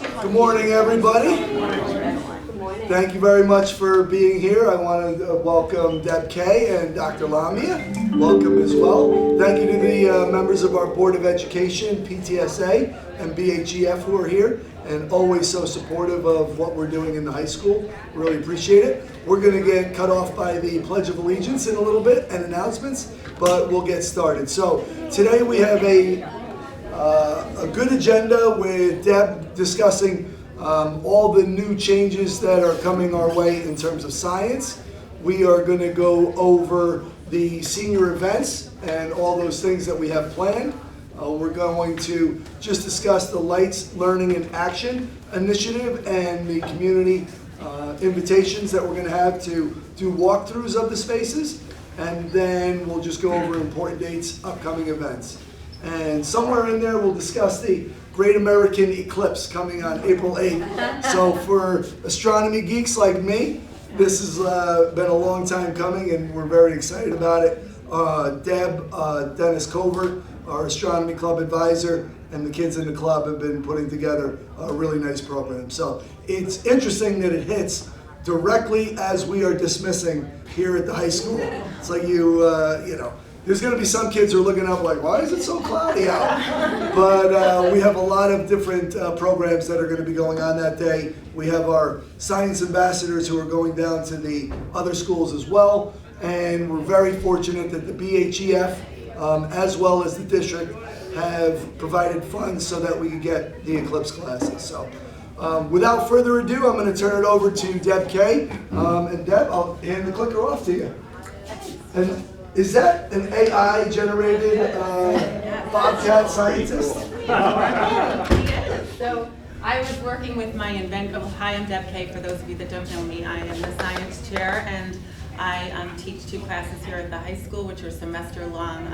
Good morning, everybody. Thank you very much for being here. I want to welcome Deb Kay and Dr. Lamia. Welcome as well. Thank you to the members of our Board of Education, PTSA, and BHHS who are here and always so supportive of what we're doing in the high school. Really appreciate it. We're going to get cut off by the Pledge of Allegiance in a little bit and announcements, but we'll get started. So today we have a good agenda with Deb discussing all the new changes that are coming our way in terms of science. We are going to go over the senior events and all those things that we have planned. We're going to just discuss the Lights, Learning, and Action initiative and the community invitations that we're going to have to do walkthroughs of the spaces. And then we'll just go over important dates, upcoming events. And somewhere in there we'll discuss the Great American Eclipse coming on April 8th. So for astronomy geeks like me, this has been a long time coming and we're very excited about it. Deb, Dennis Covert, our astronomy club advisor, and the kids in the club have been putting together a really nice program. So it's interesting that it hits directly as we are dismissing here at the high school. It's like there's going to be some kids who are looking up like, why is it so cloudy out? But we have a lot of different programs that are going to be going on that day. We have our science ambassadors who are going down to the other schools as well. And we're very fortunate that the BHHS, as well as the district, have provided funds so that we can get the Eclipse classes. So without further ado, I'm going to turn it over to Deb Kay. And Deb, I'll hand the clicker off to you. And is that an AI-generated Bobcat scientist? So I was working with my hi, I'm Deb Kay. For those of you that don't know me, I am the science chair, and I teach 2 classes here at the high school, which are semester-long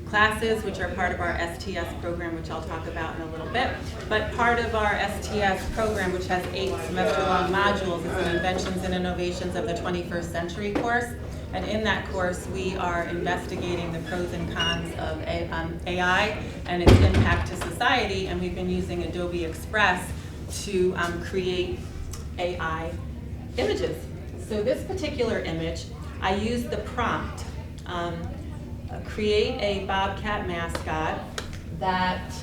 classes, which are part of our STS program, which I'll talk about in a little bit. But part of our STS program, which has 8 semester-long modules, is the Inventions and Innovations of the 21st Century course. And in that course, we are investigating the pros and cons of AI and its impact to society. And we've been using Adobe Express to create AI images. So this particular image, I used the prompt, create a Bobcat mascot that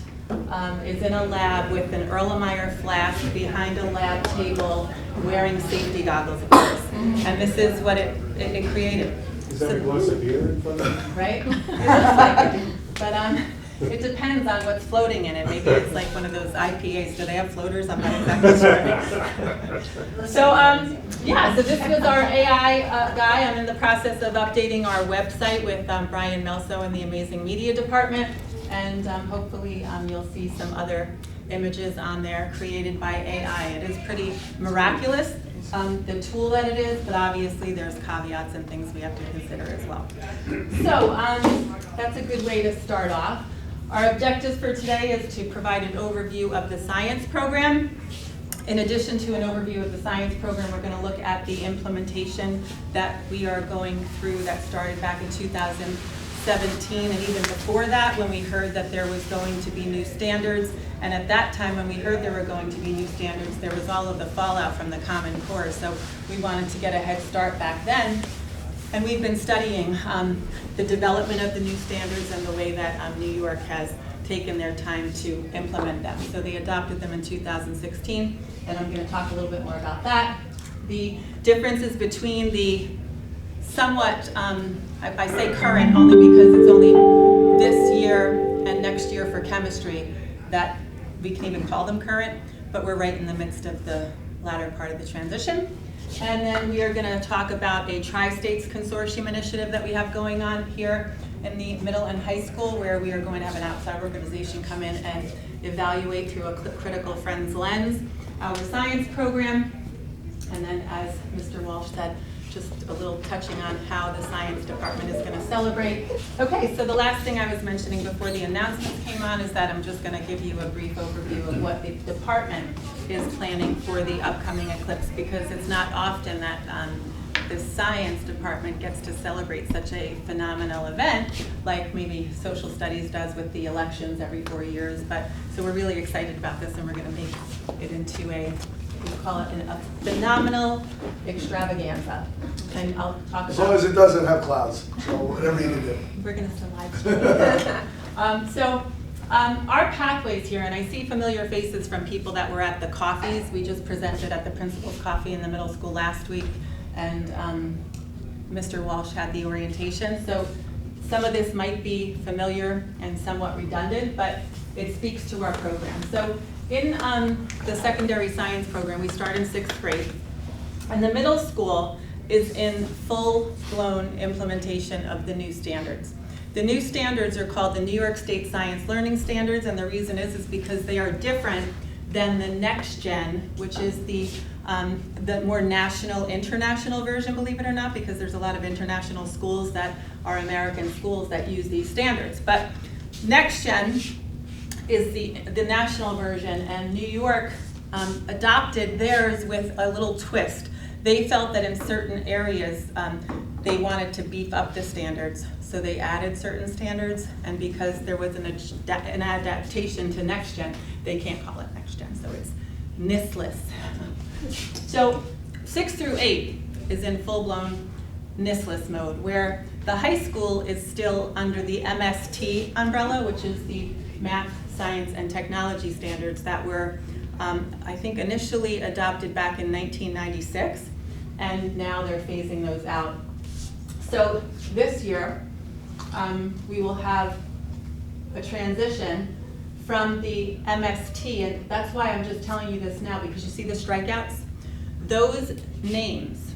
is in a lab with an Erlenmeyer flask behind a lab table wearing safety goggles, of course. And this is what it created. Is that a glass of beer in front of you? Right? It looks like it. But it depends on what's floating in it. Maybe it's like one of those IPAs. Do they have floaters? I'm not exactly sure. So so this was our AI guy. I'm in the process of updating our website with Brian Melso in the Amazing Media Department. And hopefully you'll see some other images on there created by AI. It is pretty miraculous, the tool that it is, but obviously there's caveats and things we have to consider as well. So that's a good way to start off. Our objectives for today is to provide an overview of the science program. In addition to an overview of the science program, we're going to look at the implementation that we are going through that started back in 2017, and even before that, when we heard that there was going to be new standards. And at that time, when we heard there were going to be new standards, there was all of the fallout from the Common Core. So we wanted to get a head start back then. And we've been studying the development of the new standards and the way that New York has taken their time to implement them. So they adopted them in 2016, and I'm going to talk a little bit more about that. The differences between the somewhat, I say current only because it's only this year and next year for chemistry that we can even call them current, but we're right in the midst of the latter part of the transition. And then we are going to talk about a Tri-States Consortium initiative that we have going on here in the middle and high school, where we are going to have an outside organization come in and evaluate through a critical friends lens our science program. And then, as Mr. Walsh said, just a little touching on how the science department is going to celebrate. Okay, so the last thing I was mentioning before the announcements came on is that I'm just going to give you a brief overview of what the department is planning for the upcoming eclipse, because it's not often that the science department gets to celebrate such a phenomenal event, like maybe social studies does with the elections every 4 years. But so we're really excited about this, and we're going to make it into we call it a phenomenal extravaganza. And I'll talk As about long as it doesn't have clouds, so whatever you do. we're going to still live stream. Our pathways here, and I see familiar faces from people that were at the coffees. We just presented at the principal's coffee in the middle school last week, and Mr. Walsh had the orientation. So some of this might be familiar and somewhat redundant, but it speaks to our program. So in the secondary science program, we start in 6th grade, and the middle school is in full-blown implementation of the new standards. The new standards are called the New York State Science Learning Standards, and the reason is because they are different than the Next Gen, which is the more national, international version, believe it or not, because there's a lot of international schools that are American schools that use these standards. But Next Gen is the national version, and New York adopted theirs with a little twist. They felt that in certain areas they wanted to beef up the standards, so they added certain standards, and because there was an adaptation to Next Gen, they can't call it Next Gen, so it's NIStless. So 6 through 8 is in full-blown NIStless mode, where the high school is still under the MST umbrella, which is the Math, Science, and Technology standards that were, I think, initially adopted back in 1996, and now they're phasing those out. So this year, we will have a transition from the MST, and that's why I'm just telling you this now, because you see the strikeouts? Those names,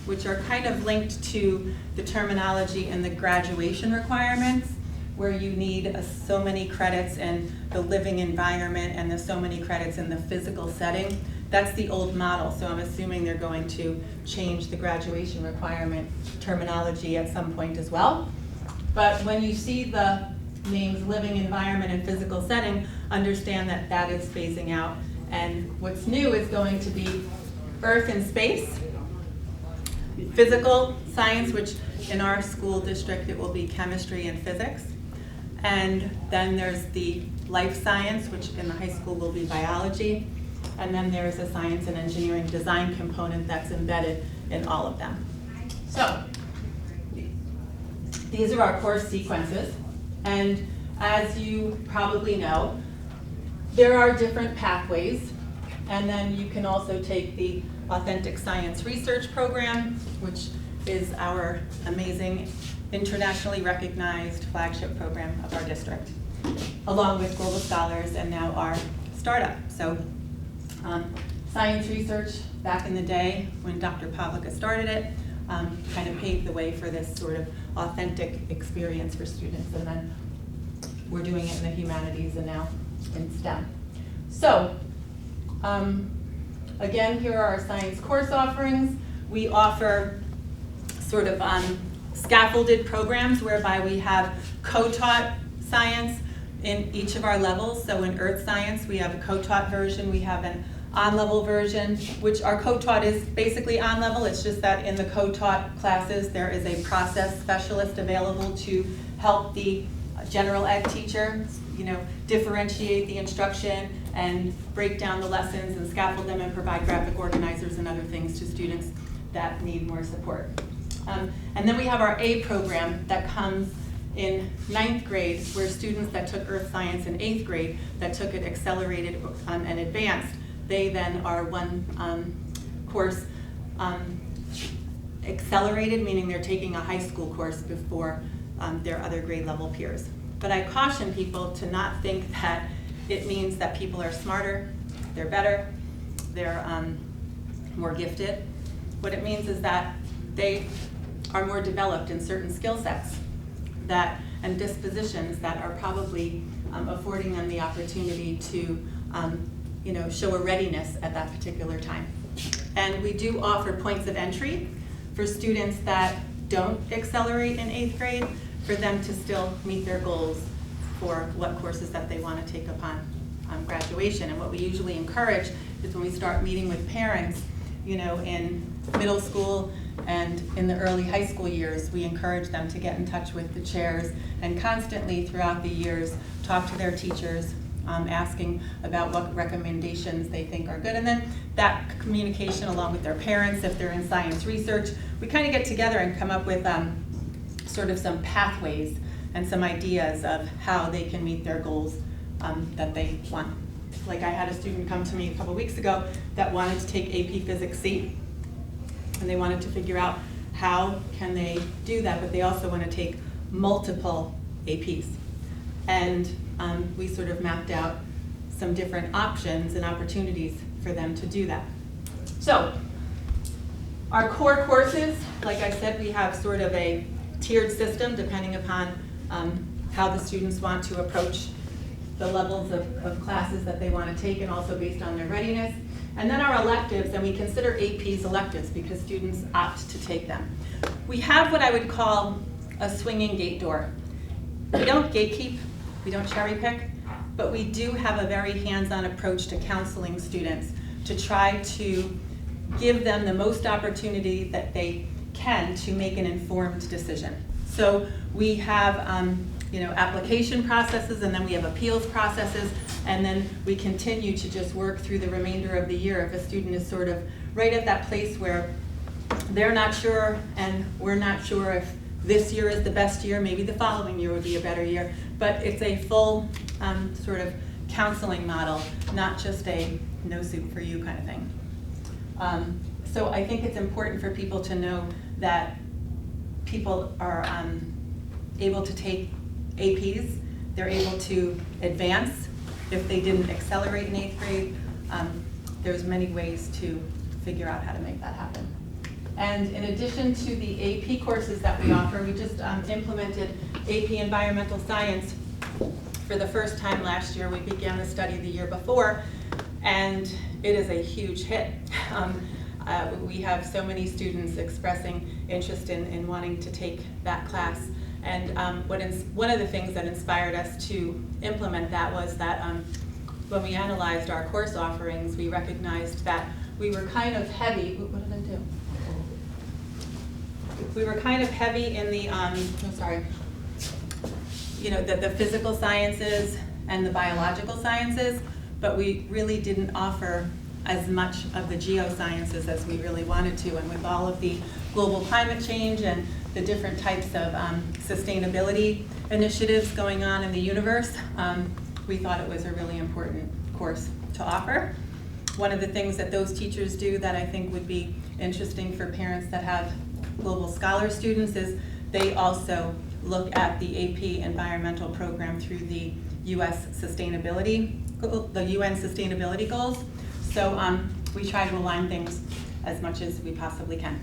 which are kind of linked to the terminology and the graduation requirements, where you need so many credits in the living environment and so many credits in the physical setting. That's the old model, so I'm assuming they're going to change the graduation requirement terminology at some point as well. But when you see the names living environment and physical setting, understand that that is phasing out. And what's new is going to be Earth and space, physical science, which in our school district it will be chemistry and physics. And then there's the life science, which in the high school will be biology. And then there's a science and engineering design component that's embedded in all of them. So these are our course sequences. And as you probably know, there are different pathways. And then you can also take the Authentic Science Research Program, which is our amazing internationally recognized flagship program of our district, along with Global Scholars and now our startup. So science research back in the day when Dr. Pavlika started it kind of paved the way for this sort of authentic experience for students, and then we're doing it in the humanities and now in STEM. So again, here are our science course offerings. We offer sort of scaffolded programs whereby we have co-taught science in each of our levels. So in earth science, we have a co-taught version, we have an on-level version, which our co-taught is basically on-level. It's just that in the co-taught classes, there is a process specialist available to help the general ed teacher, differentiate the instruction and break down the lessons and scaffold them and provide graphic organizers and other things to students that need more support. And then we have our A program that comes in 9th grade, where students that took earth science in 8th grade that took it accelerated and advanced, they then are one course accelerated, meaning they're taking a high school course before their other grade level peers. But I caution people to not think that it means that people are smarter, they're better, they're more gifted. What it means is that they are more developed in certain skill sets and dispositions that are probably affording them the opportunity to show a readiness at that particular time. And we do offer points of entry for students that don't accelerate in 8th grade, for them to still meet their goals for what courses that they want to take upon graduation. And what we usually encourage is when we start meeting with parents, in middle school And in the early high school years, we encourage them to get in touch with the chairs and constantly throughout the years talk to their teachers, asking about what recommendations they think are good. And then that communication along with their parents, if they're in science research, we kind of get together and come up with sort of some pathways and some ideas of how they can meet their goals that they want. Like I had a student come to me a couple weeks ago that wanted to take AP Physics C, and they wanted to figure out how can they do that, but they also want to take multiple APs. And we sort of mapped out some different options and opportunities for them to do that. So our core courses, like I said, we have sort of a tiered system depending upon how the students want to approach the levels of classes that they want to take, and also based on their readiness. And then our electives, and we consider APs electives because students opt to take them. We have what I would call a swinging gate door. We don't gatekeep, we don't cherry pick, but we do have a very hands-on approach to counseling students to try to give them the most opportunity that they can to make an informed decision. So we have application processes, and then we have appeals processes, and then we continue to just work through the remainder of the year. If a student is sort of right at that place where they're not sure and we're not sure if this year is the best year, maybe the following year would be a better year, but it's a full sort of counseling model, not just a no soup for you kind of thing. So I think it's important for people to know that people are able to take APs, they're able to advance if they didn't accelerate in 8th grade. There's many ways to figure out how to make that happen. And in addition to the AP courses that we offer, we just implemented AP Environmental Science for the first time last year. We began the study the year before, and it is a huge hit. We have so many students expressing interest in wanting to take that class. And one of the things that inspired us to implement that was that when we analyzed our course offerings, we recognized that we were kind of heavy. What did I do? We were kind of heavy in the, the physical sciences and the biological sciences, but we really didn't offer as much of the geosciences as we really wanted to. And with all of the global climate change and the different types of sustainability initiatives going on in the universe, we thought it was a really important course to offer. One of the things that those teachers do that I think would be interesting for parents that have global scholar students is they also look at the AP environmental program through the UN sustainability goals. So we try to align things as much as we possibly can.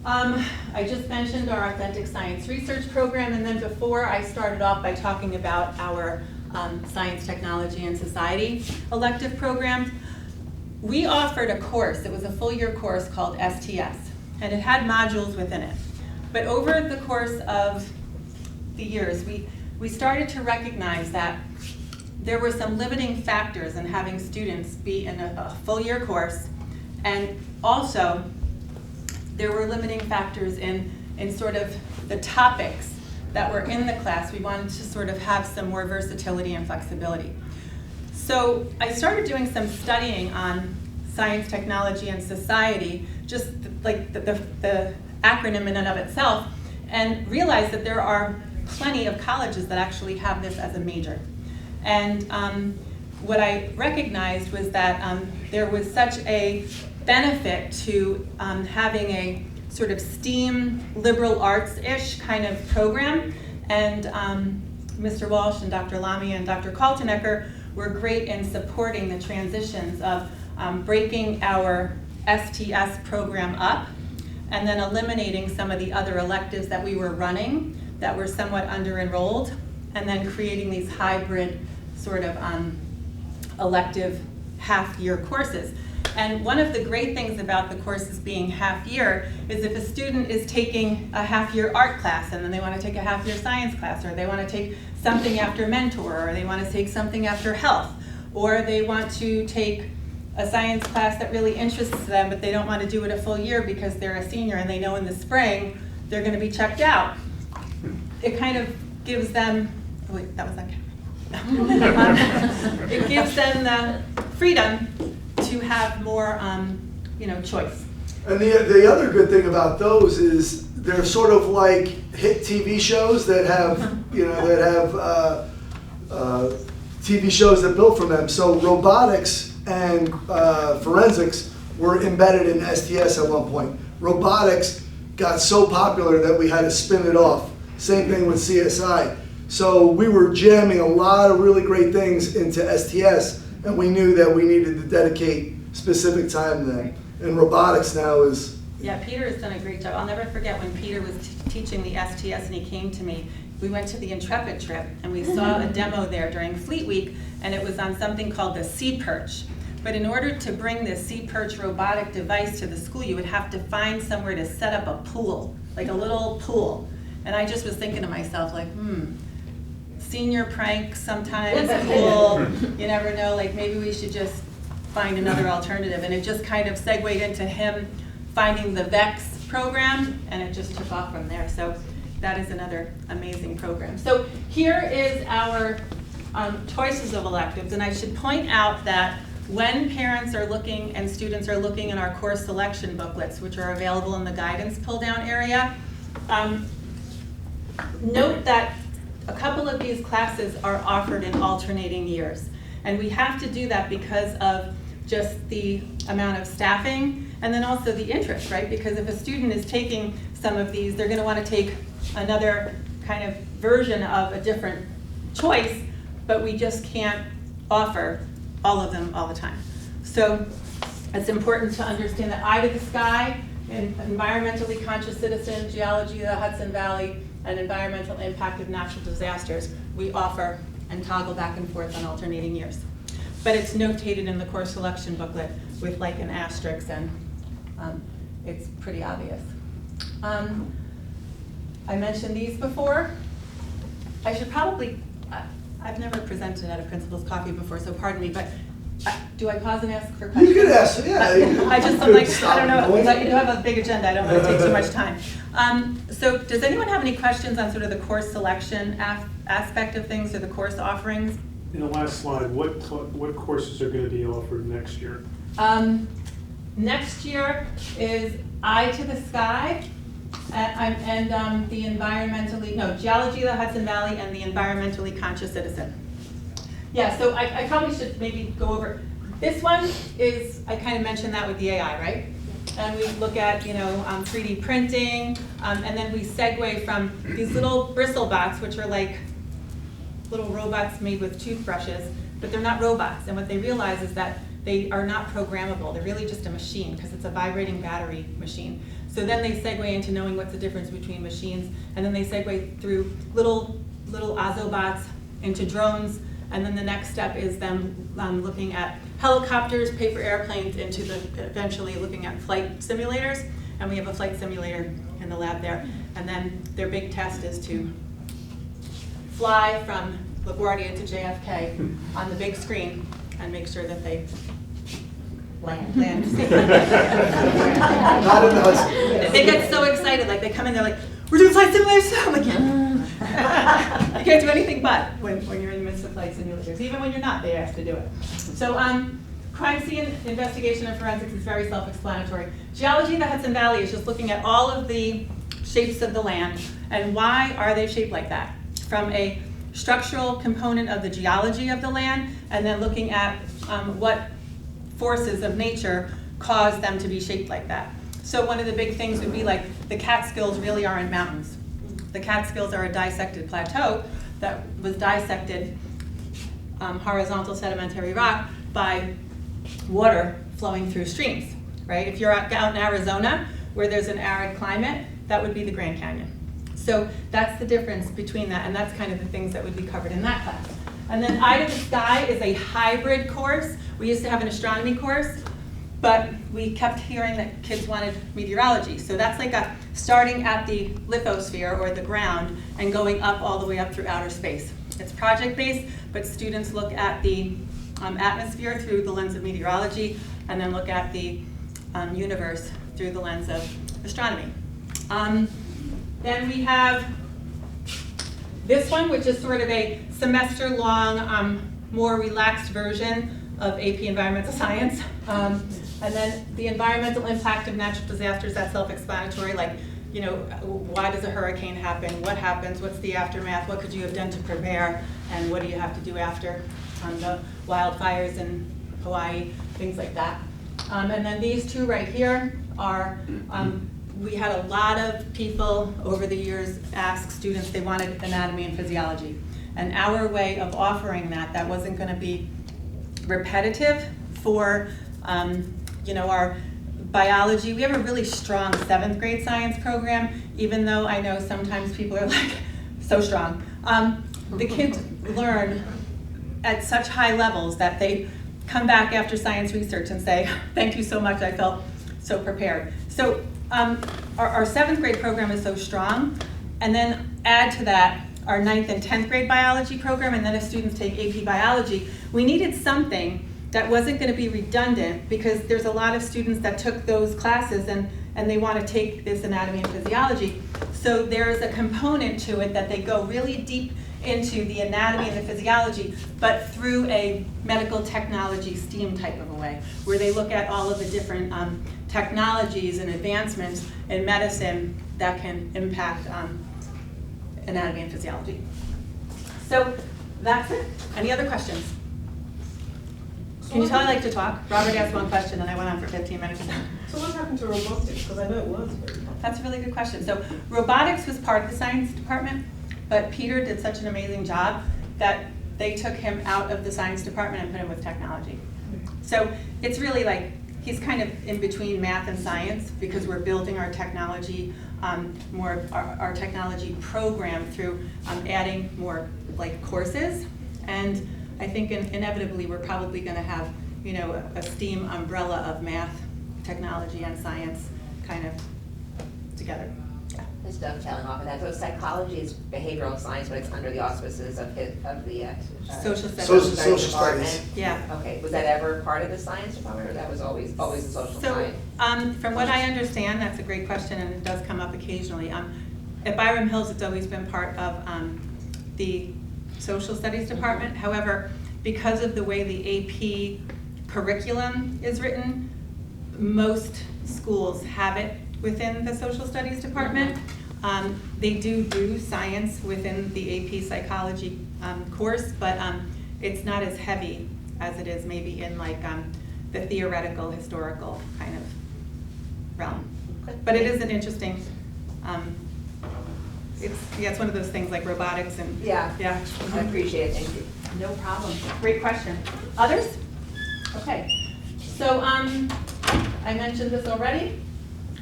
I just mentioned our Authentic Science Research Program, and then before I started off by talking about our Science, Technology, and Society elective program. We offered a course, it was a full year course called STS, and it had modules within it. But over the course of the years, we started to recognize that there were some limiting factors in having students be in a full year course, and also there were limiting factors in sort of the topics that were in the class. We wanted to sort of have some more versatility and flexibility. So I started doing some studying on science, technology, and society, just like the acronym in and of itself, and realized that there are plenty of colleges that actually have this as a major. And what I recognized was that there was such a benefit to having a sort of STEAM, liberal arts-ish kind of program. And Mr. Walsh and Dr. Lamia and Dr. Kaltenecker were great in supporting the transitions of breaking our STS program up and then eliminating some of the other electives that we were running that were somewhat under-enrolled, and then creating these hybrid sort of elective half-year courses. And one of the great things about the courses being half-year is if a student is taking a half-year art class and then they want to take a half-year science class, or they want to take something after mentor, or they want to take something after health, or they want to take a science class that really interests them, but they don't want to do it a full year because they're a senior and they know in the spring they're going to be checked out. It kind of gives them, oh wait, that was on camera. It gives them the freedom to have more, choice. And the other good thing about those is they're sort of like hit TV shows that have, TV shows that built from them. So robotics and forensics were embedded in STS at one point. Robotics got so popular that we had to spin it off. Same thing with CSI. So we were jamming a lot of really great things into STS, and we knew that we needed to dedicate specific time to them. And robotics now is... Yeah, Peter has done a great job. I'll never forget when Peter was teaching the STS and he came to me. We went to the Intrepid trip and we saw a demo there during Fleet Week, and it was on something called the Sea Perch. But in order to bring the Sea Perch robotic device to the school, you would have to find somewhere to set up a pool, like a little pool. And I just was thinking to myself, like, senior prank sometimes, cool, you never know, like maybe we should just find another alternative. And it just kind of segued into him finding the VEX program, and it just took off from there. So that is another amazing program. So here is our choices of electives, and I should point out that when parents are looking and students are looking in our course selection booklets, which are available in the guidance pull-down area, note that a couple of these classes are offered in alternating years. And we have to do that because of just the amount of staffing and then also the interest, right? Because if a student is taking some of these, they're going to want to take another kind of version of a different choice, but we just can't offer all of them all the time. So it's important to understand that Eye to the Sky, and environmentally conscious citizen, geology of the Hudson Valley, and environmental impact of natural disasters, we offer and toggle back and forth on alternating years. But it's notated in the course selection booklet with like an asterisk, and it's pretty obvious. I mentioned these before. I should probably, I've never presented at a principal's coffee before, so pardon me, but do I pause and ask for questions? You could ask, yeah. I just, I'm like, I don't know, but you have a big agenda, I don't want to take too much time. So does anyone have any questions on sort of the course selection aspect of things, or the course offerings? In the last slide, what courses are going to be offered next year? Next year is Eye to the Sky, and the geology of the Hudson Valley and the environmentally conscious citizen. Yeah, so I probably should maybe go over, this one is, I kind of mentioned that with the AI, right? And we look at, 3D printing, and then we segue from these little bristle bots, which are like little robots made with toothbrushes, but they're not robots. And what they realize is that they are not programmable. They're really just a machine, because it's a vibrating battery machine. So then they segue into knowing what's the difference between machines, and then they segue through little Ozobots into drones, and then the next step is them looking at helicopters, paper airplanes, into eventually looking at flight simulators, and we have a flight simulator in the lab there. And then their big test is to fly from LaGuardia to JFK on the big screen and make sure that they land safely. Not in the Hudson. They get so excited, like they come in, they're like, "We're doing flight simulators!" I'm like, yeah. You can't do anything but when you're in the midst of flight simulators. Even when you're not, they ask to do it. So crime scene investigation and forensics is very self-explanatory. Geology in the Hudson Valley is just looking at all of the shapes of the land and why are they shaped like that, from a structural component of the geology of the land, and then looking at what forces of nature cause them to be shaped like that. So one of the big things would be like the Catskills really aren't mountains. The Catskills are a dissected plateau that was dissected horizontal sedimentary rock by water flowing through streams, right? If you're out in Arizona where there's an arid climate, that would be the Grand Canyon. So that's the difference between that, and that's kind of the things that would be covered in that class. And then Eye to the Sky is a hybrid course. We used to have an astronomy course, but we kept hearing that kids wanted meteorology. So that's like starting at the lithosphere, or the ground, and going up all the way up through outer space. It's project-based, but students look at the atmosphere through the lens of meteorology, and then look at the universe through the lens of astronomy. Then we have this one, which is sort of a semester-long, more relaxed version of AP Environmental Science. And then the environmental impact of natural disasters, that's self-explanatory, like, you know, why does a hurricane happen? What happens? What's the aftermath? What could you have done to prepare? And what do you have to do after the wildfires in Hawaii, things like that. And then these two right here are, we had a lot of people over the years ask students, they wanted anatomy and physiology. And our way of offering that wasn't going to be repetitive for you know, our biology. We have a really strong 7th grade science program, even though I know sometimes people are like, so strong. The kids learn at such high levels that they come back after science research and say, thank you so much, I felt so prepared. So our 7th grade program is so strong, and then add to that our 9th and 10th grade biology program, and then if students take AP biology, we needed something that wasn't going to be redundant, because there's a lot of students that took those classes and they want to take this anatomy and physiology. So there's a component to it that they go really deep into the anatomy and the physiology, but through a medical technology STEAM type of a way, where they look at all of the different technologies and advancements in medicine that can impact anatomy and physiology. So that's it. Any other questions? Can you tell I like to talk? Robert asked one question and I went on for 15 minutes. So what happened to robotics? Because I know it was very popular. That's a really good question. So robotics was part of the science department, but Peter did such an amazing job that they took him out of the science department and put him with technology. So it's really like, he's kind of in between math and science, because we're building our technology, more of our technology program through adding more like courses. And I think inevitably we're probably going to have, you know, a STEAM umbrella of math, technology, and science kind of together. Yeah. Just dovetailing off of that, so psychology is behavioral science, but it's under the auspices of the Social studies. Social studies. department. Yeah. Okay, was that ever part of the science department, or that was always the social So, science? from what I understand, that's a great question, and it does come up occasionally. At Byram Hills, it's always been part of the social studies department. However, because of the way the AP curriculum is written, most schools have it within the social studies department. They do science within the AP psychology course, but it's not as heavy as it is maybe in like the theoretical, historical kind of realm. But it is an interesting, it's one of those things like robotics and Yeah. yeah. I appreciate it, thank you. No problem. Great question. Others? Okay. So I mentioned this already.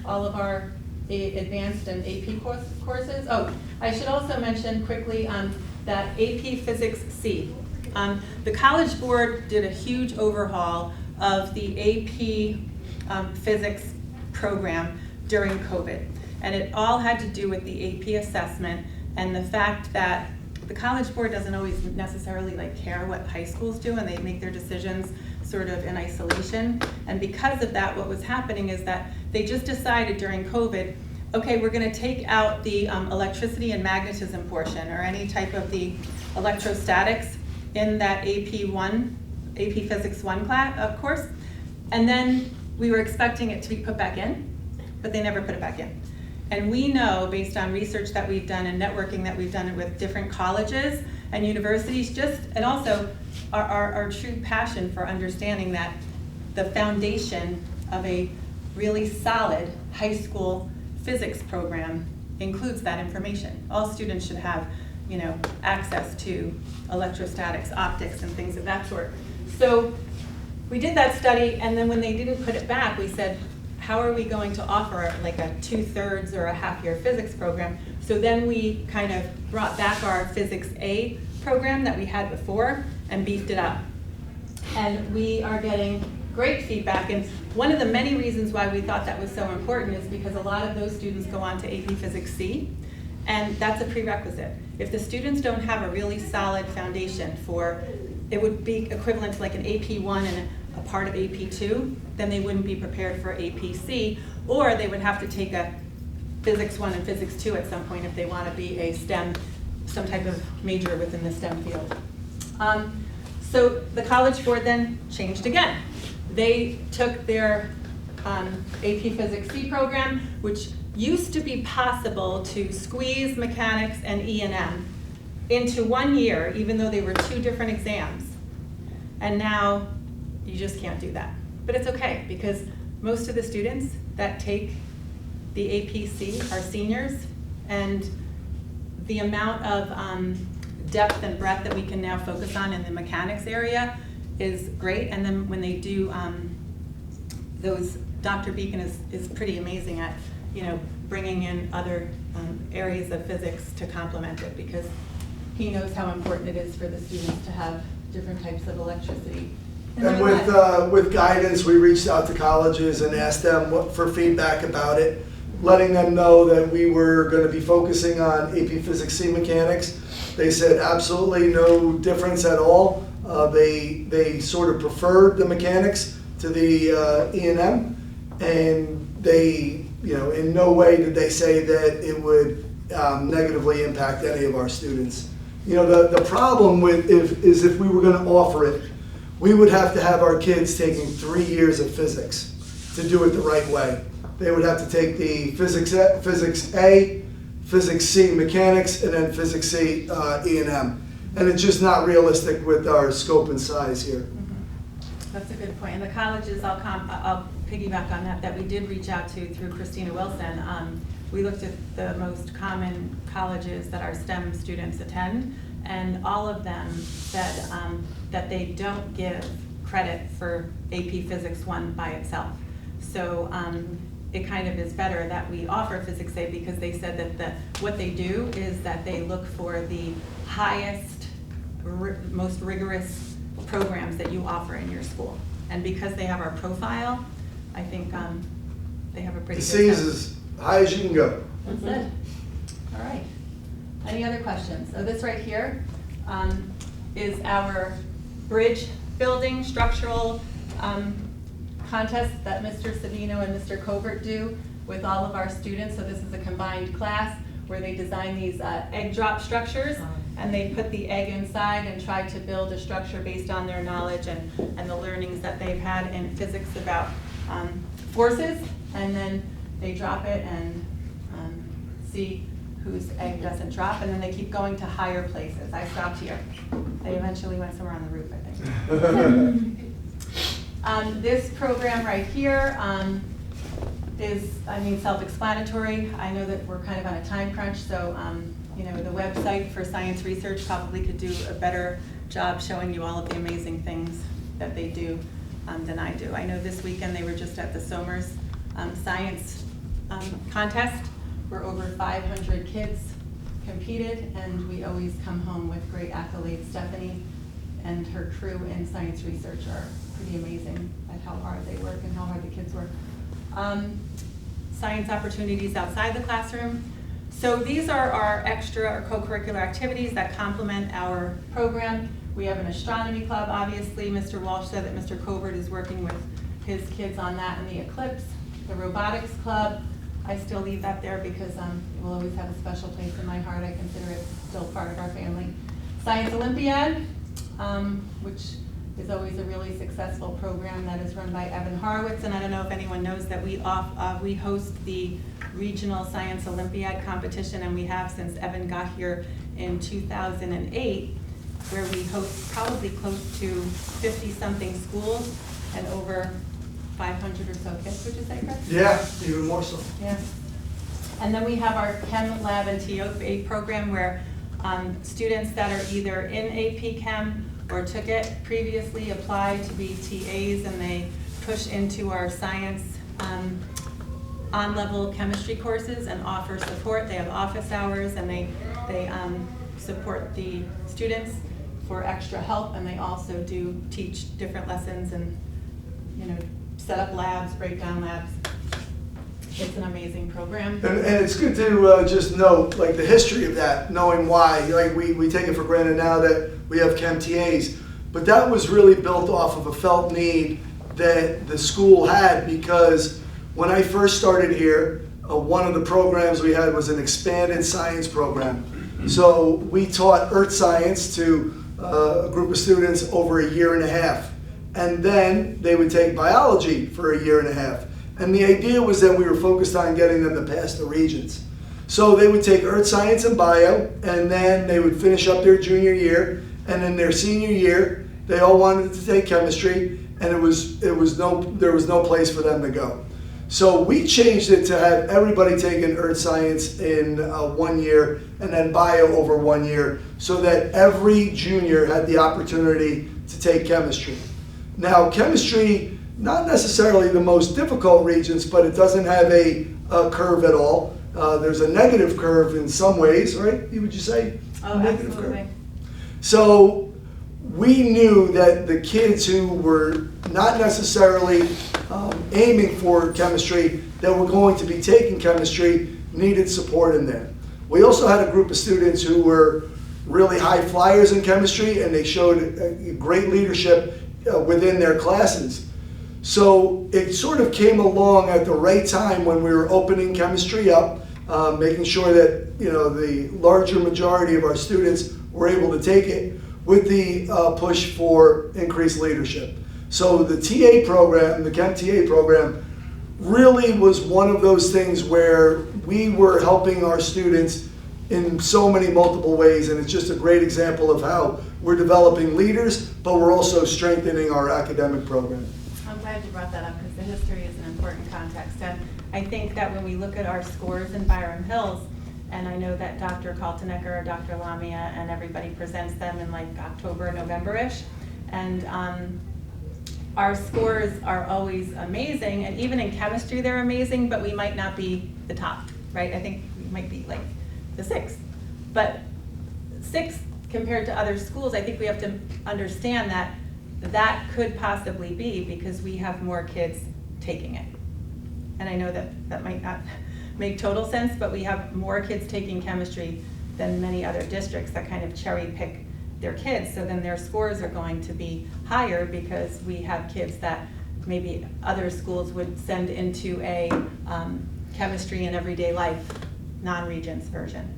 All of our advanced and AP courses. Oh, I should also mention quickly that AP Physics C. The College Board did a huge overhaul of the AP Physics program during COVID. And it all had to do with the AP assessment and the fact that the College Board doesn't always necessarily like care what high schools do, and they make their decisions sort of in isolation. And because of that, what was happening is that they just decided during COVID, okay, we're going to take out the electricity and magnetism portion, or any type of the electrostatics in that AP Physics 1 class, course. And then we were expecting it to be put back in, but they never put it back in. And we know, based on research that we've done and networking that we've done with different colleges and universities, and also our true passion for understanding that the foundation of a really solid high school physics program includes that information. All students should have, you know, access to electrostatics, optics, and things of that sort. So we did that study, and then when they didn't put it back, we said, how are we going to offer like a 2/3 or a half-year physics program? So then we kind of brought back our Physics A program that we had before and beefed it up. And we are getting great feedback. And one of the many reasons why we thought that was so important is because a lot of those students go on to AP Physics C, and that's a prerequisite. If the students don't have a really solid foundation for it would be equivalent to like an AP1 and a part of AP2, then they wouldn't be prepared for APC, or they would have to take a Physics 1 and Physics 2 at some point if they want to be a STEM, some type of major within the STEM field. So the College Board then changed again. They took their AP Physics C program, which used to be possible to squeeze mechanics and E&M into 1 year, even though they were 2 different exams. And now you just can't do that. But it's okay, because most of the students that take the APC are seniors, and the amount of depth and breadth that we can now focus on in the mechanics area is great. And then when they do those, Dr. Beacon is pretty amazing at, bringing in other areas of physics to complement it, because he knows how important it is for the students to have different types of electricity. And with guidance, we reached out to colleges and asked them for feedback about it, letting them know that we were going to be focusing on AP Physics C mechanics. They said absolutely no difference at all. They sort of preferred the mechanics to the E&M, and they, in no way did they say that it would negatively impact any of our students. The problem is if we were going to offer it, we would have to have our kids taking 3 years of physics to do it the right way. They would have to take the Physics A, Physics C mechanics, and then Physics C E&M. And it's just not realistic with our scope and size here. Mm-hmm. That's a good point. And the colleges, I'll piggyback on that we did reach out to through Christina Wilson. We looked at the most common colleges that our STEM students attend, and all of them said that they don't give credit for AP Physics 1 by itself. So it kind of is better that we offer Physics A, because they said that what they do is that they look for the highest, most rigorous programs that you offer in your school. And because they have our profile, I think they have a pretty The good C is sense. as high as you can go. That's it. All right. Any other questions? So this right here is our bridge building structural contest that Mr. Savino and Mr. Covert do with all of our students. So this is a combined class where they design these egg drop structures, and they put the egg inside and try to build a structure based on their knowledge and the learnings that they've had in physics about forces, and then they drop it and see whose egg doesn't drop, and then they keep going to higher places. I stopped here. They eventually went somewhere on the roof, I think. This program right here is, self-explanatory. I know that we're kind of on a time crunch, so the website for science research probably could do a better job showing you all of the amazing things that they do than I do. I know this weekend they were just at the Somers Science contest, where over 500 kids competed, and we always come home with great accolades. Stephanie and her crew in science research are pretty amazing at how hard they work and how hard the kids work. Science opportunities outside the classroom. So these are our extra or co-curricular activities that complement our program. We have an astronomy club, obviously. Mr. Walsh said that Mr. Covert is working with his kids on that in the eclipse. The robotics club, I still leave that there because it will always have a special place in my heart. I consider it still part of our family. Science Olympiad, which is always a really successful program that is run by Evan Horowitz. And I don't know if anyone knows that we host the Regional Science Olympiad competition, and we have since Evan got here in 2008, where we host probably close to 50-something schools and over 500 or so kids, would you say, Chris? Yeah, even more so. Yeah. And then we have our Chem Lab and TA program, where students that are either in AP Chem or took it previously apply to be TAs, and they push into our science on-level chemistry courses and offer support. They have office hours, and they support the students for extra help, and they also do teach different lessons and set up labs, break down labs. It's an amazing program. And it's good to just know like the history of that, knowing why. Like we take it for granted now that we have Chem TAs, But that was really built off of a felt need that the school had, because when I first started here, one of the programs we had was an expanded science program. So we taught earth science to a group of students over a year and a half. And then they would take biology for a year and a half. And the idea was that we were focused on getting them to pass the regents. So they would take earth science and bio, and then they would finish up their junior year, and in their senior year, they all wanted to take chemistry, and there was no place for them to go. So we changed it to have everybody taking earth science in 1 year, and then bio over 1 year, so that every junior had the opportunity to take chemistry. Now, chemistry, not necessarily the most difficult regents, but it doesn't have a curve at all. There's a negative curve in some ways, right? Would you say? Oh, negative absolutely. curve. So we knew that the kids who were not necessarily aiming for chemistry, that were going to be taking chemistry, needed support in there. We also had a group of students who were really high flyers in chemistry, and they showed great leadership within their classes. So it sort of came along at the right time when we were opening chemistry up, making sure that the larger majority of our students were able to take it, with the push for increased leadership. So the TA program, the Chem TA program, really was one of those things where we were helping our students in so many multiple ways, and it's just a great example of how we're developing leaders, but we're also strengthening our academic program. I'm glad you brought that up, because the history is an important context. And I think that when we look at our scores in Byram Hills, and I know that Dr. Kaltenecker or Dr. Lamia and everybody presents them in like October, November-ish, and our scores are always amazing, and even in chemistry they're amazing, but we might not be the top, right? I think we might be like the 6th. But 6th compared to other schools, I think we have to understand that that could possibly be because we have more kids taking it. And I know that that might not make total sense, but we have more kids taking chemistry than many other districts that kind of cherry pick their kids, so then their scores are going to be higher because we have kids that maybe other schools would send into a chemistry and everyday life non-regents version.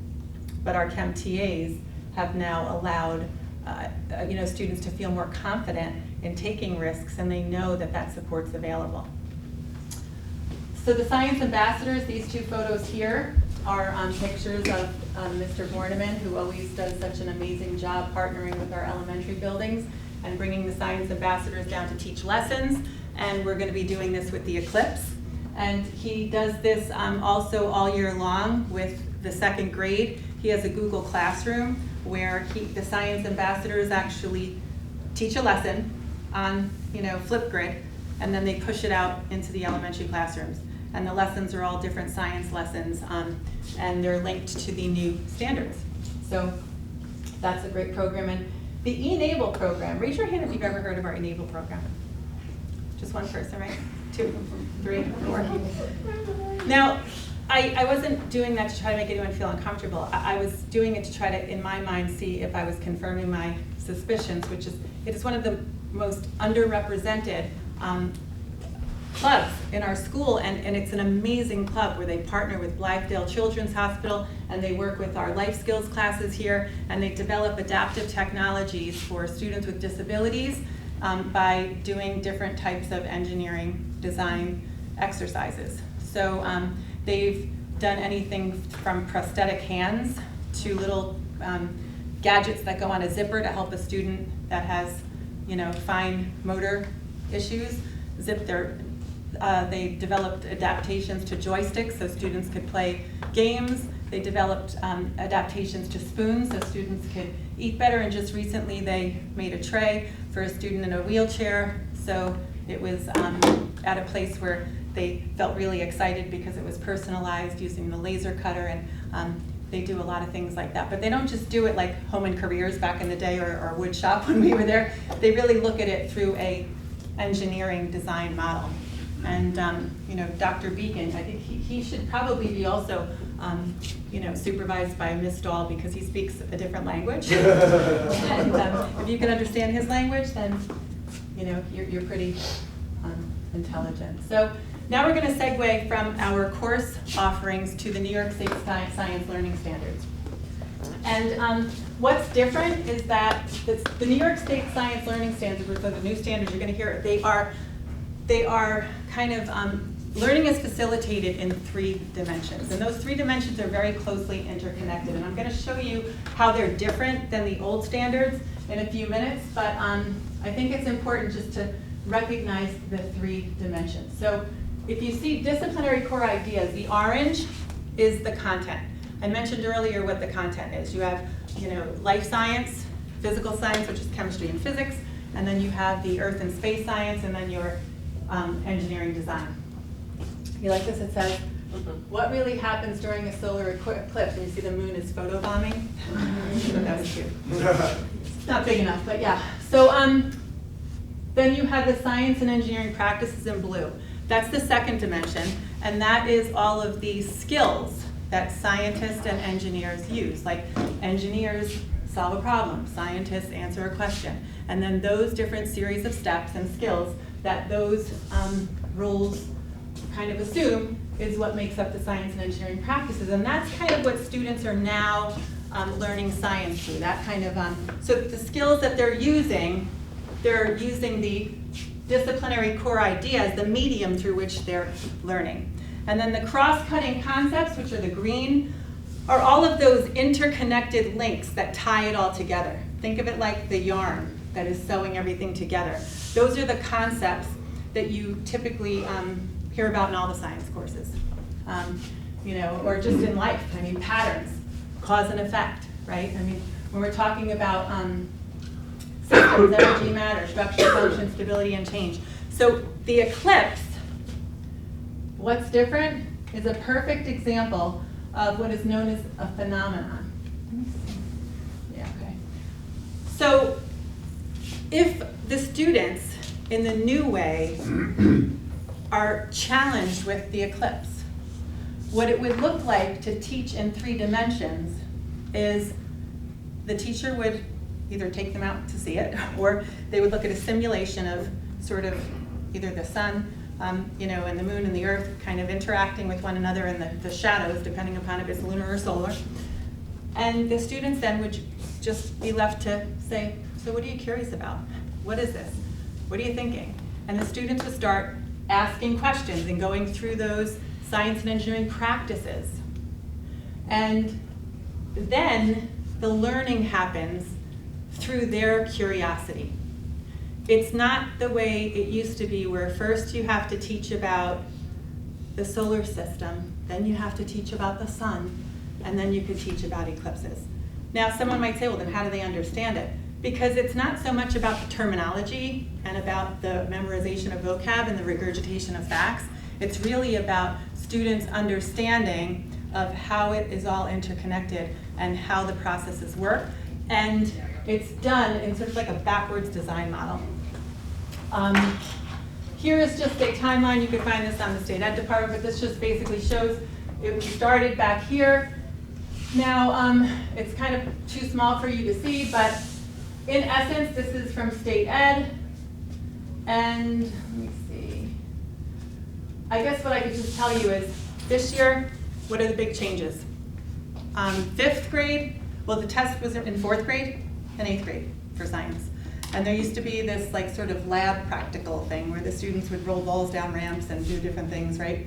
But our Chem TAs have now allowed students to feel more confident in taking risks, and they know that that support's available. So the science ambassadors, these 2 photos here are pictures of Mr. Borneman, who always does such an amazing job partnering with our elementary buildings and bringing the science ambassadors down to teach lessons. And we're going to be doing this with the Eclipse. And he does this also all year long with the 2nd grade. He has a Google Classroom where the science ambassadors actually teach a lesson on Flipgrid, and then they push it out into the elementary classrooms. And the lessons are all different science lessons, and they're linked to the new standards. So that's a great program. And the Enable program, raise your hand if you've ever heard of our Enable program. Just one person, right? 2, 3, 4. Now, I wasn't doing that to try to make anyone feel uncomfortable. I was doing it to try to, in my mind, see if I was confirming my suspicions, which is, it is one of the most underrepresented clubs in our school, and it's an amazing club where they partner with Blythedale Children's Hospital, and they work with our life skills classes here, and they develop adaptive technologies for students with disabilities by doing different types of engineering design exercises. So they've done anything from prosthetic hands to little gadgets that go on a zipper to help a student that has fine motor issues zip their they developed adaptations to joysticks so students could play games. They developed adaptations to spoons so students could eat better, and just recently they made a tray for a student in a wheelchair, so it was at a place where they felt really excited because it was personalized using the laser cutter, and they do a lot of things like that. But they don't just do it like Home and Careers back in the day or wood shop when we were there. They really look at it through a engineering design model. And Dr. Beacon, I think he should probably be also supervised by Ms. Stahl because he speaks a different language. And if you can understand his language, then you're pretty intelligent. So now we're going to segue from our course offerings to the New York State Science Learning Standards. And what's different is that the New York State Science Learning Standards, which are the new standards you're going to hear, they are kind of, learning is facilitated in 3 dimensions. And those 3 dimensions are very closely interconnected. And I'm going to show you how they're different than the old standards in a few minutes. But I think it's important just to recognize the 3 dimensions. So if you see disciplinary core ideas, the orange is the content. I mentioned earlier what the content is. You have, life science, physical science, which is chemistry and physics, and then you have the earth and space science, and then your engineering design. You like this? It says, what really happens during a solar eclipse? And you see the moon is photobombing. That was cute. It's not big enough, but yeah. So then you have the science and engineering practices in blue. That's the second dimension, and that is all of these skills that scientists and engineers use. Like engineers solve a problem, scientists answer a question, and then those different series of steps and skills that those roles kind of assume is what makes up the science and engineering practices. And that's kind of what students are now learning science through. That kind of, so the skills that they're using the disciplinary core ideas, the medium through which they're learning. And then the cross-cutting concepts, which are the green, are all of those interconnected links that tie it all together. Think of it like the yarn that is sewing everything together. Those are the concepts that you typically hear about in all the science courses. Or just in life, patterns, cause and effect, right? When we're talking about systems, energy, matter, structure, function, stability, and change. So the eclipse, what's different, is a perfect example of what is known as a phenomenon. Yeah, okay. So if the students in the new way are challenged with the eclipse, what it would look like to teach in 3 dimensions is the teacher would either take them out to see it, or they would look at a simulation of sort of either the sun, and the moon and the earth kind of interacting with one another in the shadows, depending upon if it's lunar or solar. And the students then would just be left to say, so what are you curious about? What is this? What are you thinking? And the students would start asking questions and going through those science and engineering practices. And then the learning happens through their curiosity. It's not the way it used to be, where first you have to teach about the solar system, then you have to teach about the sun, and then you could teach about eclipses. Now someone might say, well then how do they understand it? Because it's not so much about the terminology and about the memorization of vocab and the regurgitation of facts. It's really about students' understanding of how it is all interconnected and how the processes work. And it's done in sort of like a backwards design model. Here is just a timeline. You can find this on the State Ed Department, but this just basically shows it started back here. Now, it's kind of too small for you to see, but in essence, this is from State Ed. And let me see. I guess what I could just tell you is this year, what are the big changes? 5th grade, well, the test was in 4th grade and 8th grade for science. And there used to be this like sort of lab practical thing where the students would roll balls down ramps and do different things, right?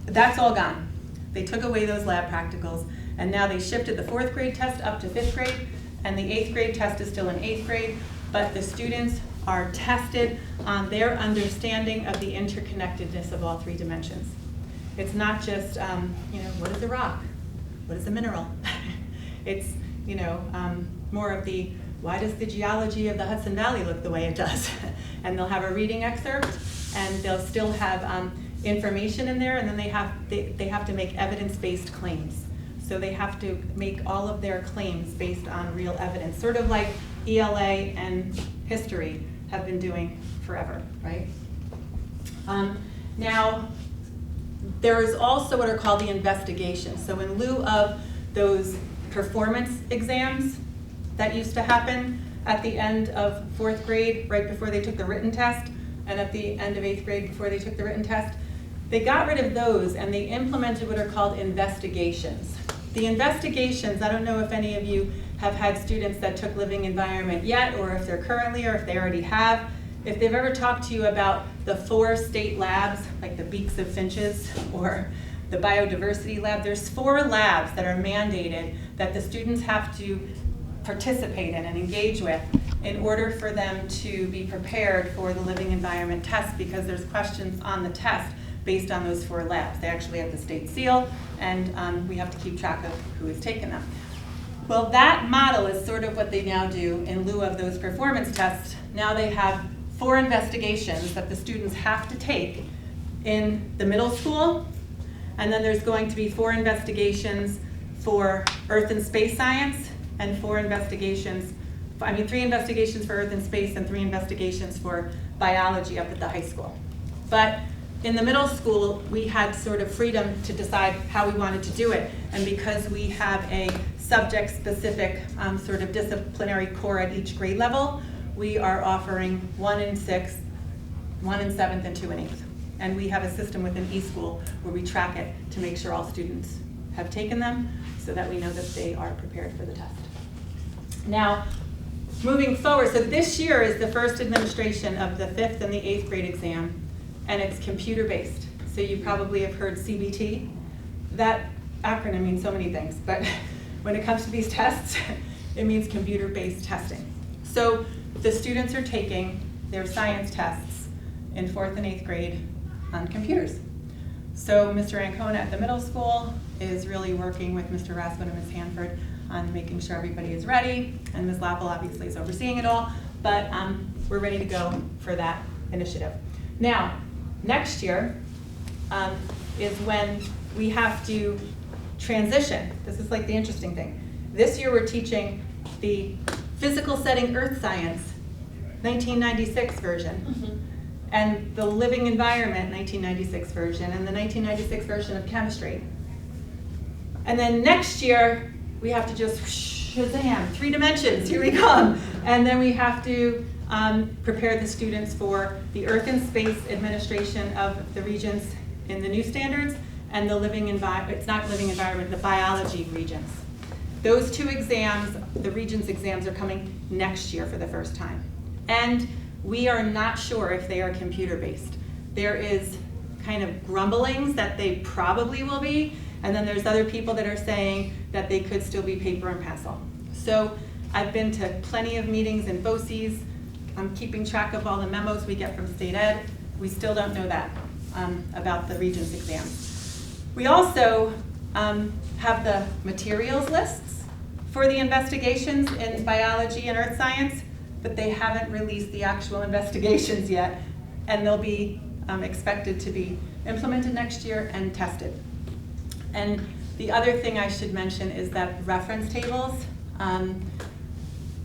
That's all gone. They took away those lab practicals, and now they shifted the 4th grade test up to 5th grade, and the 8th grade test is still in 8th grade, but the students are tested on their understanding of the interconnectedness of all 3 dimensions. It's not just, what is a rock? What is a mineral? It's, more of the, why does the geology of the Hudson Valley look the way it does? And they'll have a reading excerpt, and they'll still have information in there, and then they have to make evidence-based claims. So they have to make all of their claims based on real evidence, sort of like ELA and history have been doing forever, right? Now, There is also what are called the investigations. So in lieu of those performance exams that used to happen at the end of 4th grade, right before they took the written test, and at the end of 8th grade before they took the written test, they got rid of those and they implemented what are called investigations. The investigations, I don't know if any of you have had students that took living environment yet, or if they're currently, or if they already have. If they've ever talked to you about the 4 state labs, like the beaks of finches or the biodiversity lab, there's 4 labs that are mandated that the students have to participate in and engage with in order for them to be prepared for the living environment test, because there's questions on the test based on those 4 labs. They actually have the state seal, and we have to keep track of who has taken them. Well, that model is sort of what they now do in lieu of those performance tests. Now they have 4 investigations that the students have to take in the middle school, and then there's going to be 4 investigations for earth and space science, and 3 investigations for earth and space, and 3 investigations for biology up at the high school. But in the middle school, we had sort of freedom to decide how we wanted to do it, and because we have a subject-specific sort of disciplinary core at each grade level, we are offering 1 in 6th, 1 in 7th, and 2 in 8th. And we have a system within eSchool where we track it to make sure all students have taken them so that we know that they are prepared for the test. Now, moving forward, so this year is the first administration of the 5th and the 8th grade exam, and it's computer-based. So you probably have heard CBT. That acronym means so many things, but when it comes to these tests, it means computer-based testing. So the students are taking their science tests in 4th and 8th grade on computers. So Mr. Ancona at the middle school is really working with Mr. Raskin and Ms. Hanford on making sure everybody is ready, and Ms. Lappel obviously is overseeing it all, but we're ready to go for that initiative. Now, next year is when we have to transition. This is like the interesting thing. This year we're teaching the physical setting earth science 1996 version, and the living environment 1996 version, and the 1996 version of chemistry. And then next year we have to just shazam, 3 dimensions, here we come. And then we have to prepare the students for the Earth and Space administration of the regions in the new standards, and the living environment, it's not living environment, the biology regions. Those 2 exams, the regions exams, are coming next year for the first time. And we are not sure if they are computer-based. There is kind of grumblings that they probably will be, and then there's other people that are saying that they could still be paper and pencil. So I've been to plenty of meetings in BOCES. I'm keeping track of all the memos we get from state ed. We still don't know that about the Regents exam. We also have the materials lists for the investigations in biology and earth science, but they haven't released the actual investigations yet, and they'll be expected to be implemented next year and tested. And the other thing I should mention is that reference tables,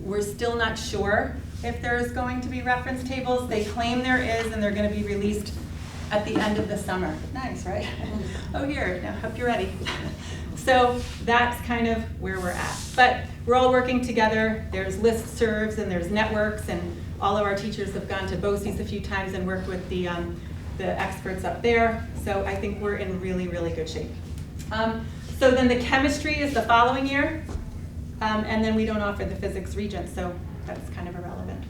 we're still not sure if there's going to be reference tables. They claim there is, and they're going to be released at the end of the summer. Nice, right? Oh, here, now hope you're ready. So that's kind of where we're at. But we're all working together. There's listservs and there's networks, and all of our teachers have gone to BOCES a few times and worked with the experts up there. So I think we're in really, really good shape. So then the chemistry is the following year, and then we don't offer the physics regent, so that's kind of irrelevant.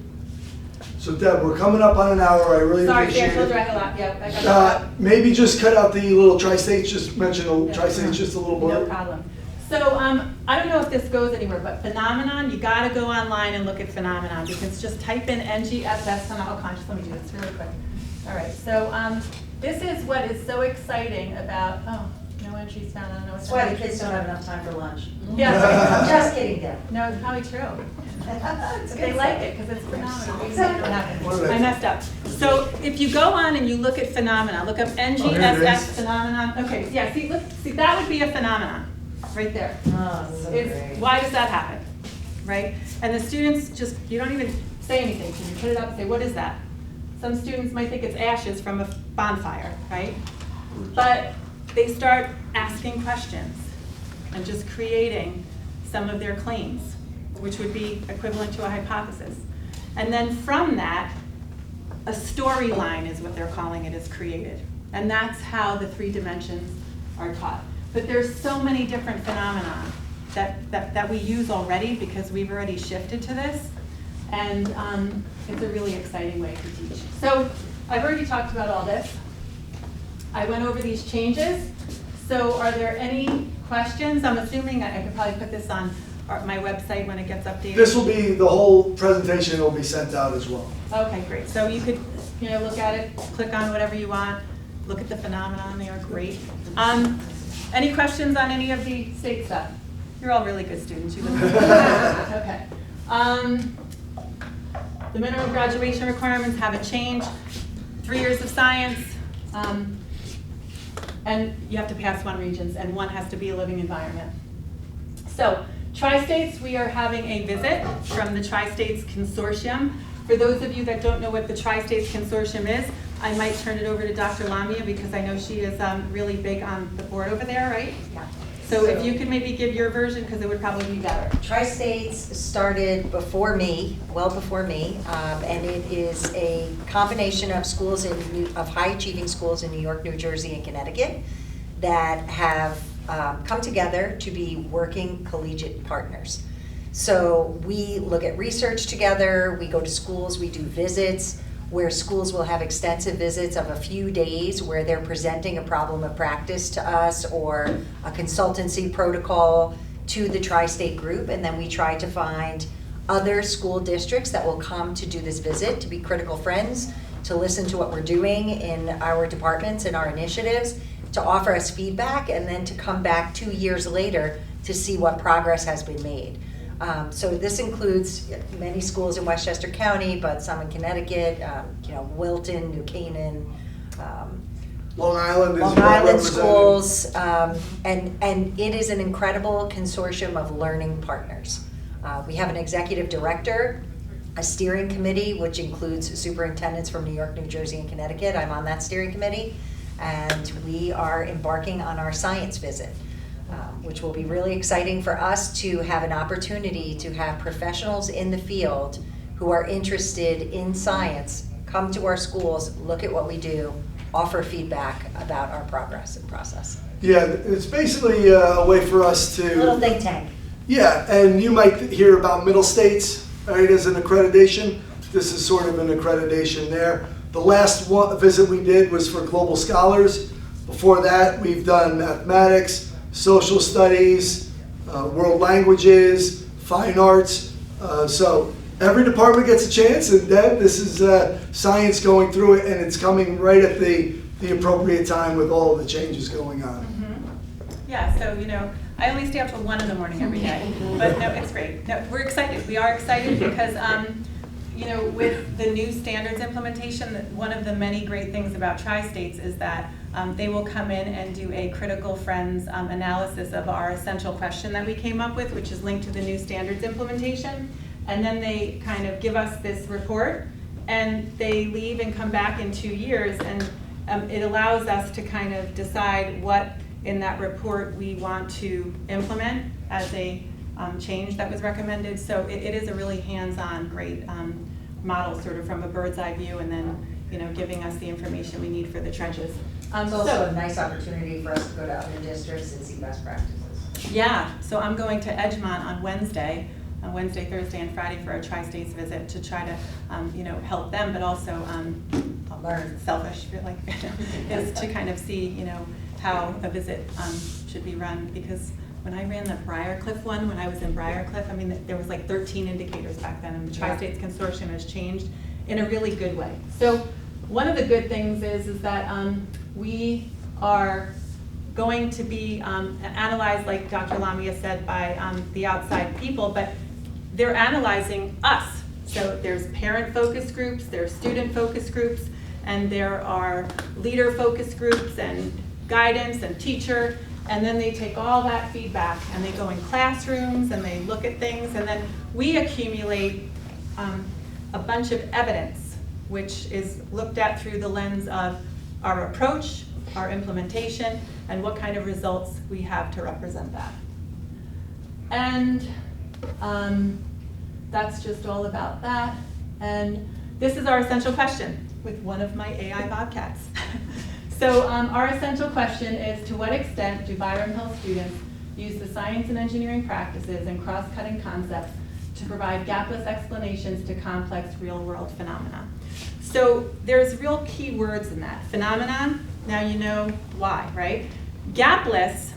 So Deb, we're coming up on an hour. I really appreciate Sorry, I told you I it. had a lot. Yeah, I got a lot. Maybe just cut out the little tri-states, just mention the tri-states just a little more. No problem. So I don't know if this goes anywhere, but Phenomenon, you got to go online and look at Phenomenon, because just type in NGSS Phenomenon. Let me do this really quick. All right, so this is what is so exciting about, no entries found, I don't know what's That's why the kids don't have enough time for lunch. Yeah, I'm just kidding, Deb. no, it's probably true. It's But they like it because it's phenomenal. Exactly. I messed up. So if you go on and you look at phenomena, look up NGSS phenomenon. Okay, yeah, see, look, see, that would be a phenomenon right there. Oh, so great. Why does that happen, right? And the students just, you don't even say anything. So you put it up and say, what is that? Some students might think it's ashes from a bonfire, right? But they start asking questions and just creating some of their claims, which would be equivalent to a hypothesis. And then from that, a storyline is what they're calling it, is created. And that's how the 3 dimensions are taught. But there's so many different phenomena that we use already because we've already shifted to this. And it's a really exciting way to teach. So I've already talked about all this. I went over these changes. So are there any questions? I'm assuming I could probably put this on my website when it gets updated. This will be, the whole presentation will be sent out as well. Okay, great. So you could, look at it, click on whatever you want, look at the phenomenon, they are great. Any questions on any of the state stuff? You're all really good students. You look okay. The minimum graduation requirements haven't changed. 3 years of science, and you have to pass 1 Regents, and 1 has to be a living environment. So, Tri-States, we are having a visit from the Tri-States Consortium. For those of you that don't know what the Tri-States Consortium is, I might turn it over to Dr. Lamia because I know she is really big on the board over there, right? Yeah. So if you could maybe give your version, because it would probably be better. Tri-States started before me, well before me, and it is a combination of schools of high-achieving schools in New York, New Jersey, and Connecticut that have come together to be working collegiate partners. So we look at research together, we go to schools, we do visits, where schools will have extensive visits of a few days where they're presenting a problem of practice to us or a consultancy protocol to the tri-state group, and then we try to find other school districts that will come to do this visit, to be critical friends, to listen to what we're doing in our departments and our initiatives, to offer us feedback, and then to come back 2 years later to see what progress has been made. So this includes many schools in Westchester County, but some in Connecticut, Wilton, New Canaan, Long Island is Long well Island represented. schools, and it is an incredible consortium of learning partners. We have an executive director, a steering committee, which includes superintendents from New York, New Jersey, and Connecticut. I'm on that steering committee, and we are embarking on our science visit, which will be really exciting for us to have an opportunity to have professionals in the field who are interested in science come to our schools, look at what we do, offer feedback about our progress and process. Yeah, it's basically a way for us A little to, think tank. yeah, and you might hear about middle states, right, as an accreditation. This is sort of an accreditation there. The last visit we did was for global scholars. Before that, we've done mathematics, social studies, world languages, fine arts. So every department gets a chance, and Deb, this is science going through it, and it's coming right at the appropriate time with all of the changes going on. Yeah, so, I only stay up till 1 in the morning every day, but no, it's great. No, we're excited. We are excited because, with the new standards implementation, one of the many great things about Tri-States is that they will come in and do a critical friends analysis of our essential question that we came up with, which is linked to the new standards implementation. And then they kind of give us this report, and they leave and come back in 2 years, and it allows us to kind of decide what in that report we want to implement as a change that was recommended. So it is a really hands-on, great model, sort of from a bird's eye view, and then giving us the information we need for the trenches. It's also a nice opportunity for us to go to other districts and see best practices. Yeah, so I'm going to Edgemont on Wednesday, Thursday, and Friday for a Tri-States visit to try to, help them, but also learn. Selfish, like, is to kind of see, how a visit should be run. Because when I ran the Briarcliff one, when I was in Briarcliff, I mean, there was like 13 indicators back then, and the Tri-States Consortium has changed in a really good way. So one of the good things is that we are going to be analyzed, like Dr. Lamia said, by the outside people, but they're analyzing us. So there's parent focus groups, there's student focus groups, and there are leader focus groups and guidance and teacher, and then they take all that feedback and they go in classrooms and they look at things, and then we accumulate a bunch of evidence which is looked at through the lens of our approach, our implementation, and what kind of results we have to represent that. And that's just all about that. And this is our essential question with one of my AI bobcats. So our essential question is, to what extent do Byram Hill students use the science and engineering practices and cross-cutting concepts to provide gapless explanations to complex real-world phenomena? So there's real key words in that. Phenomenon, now you know why, right? Gapless,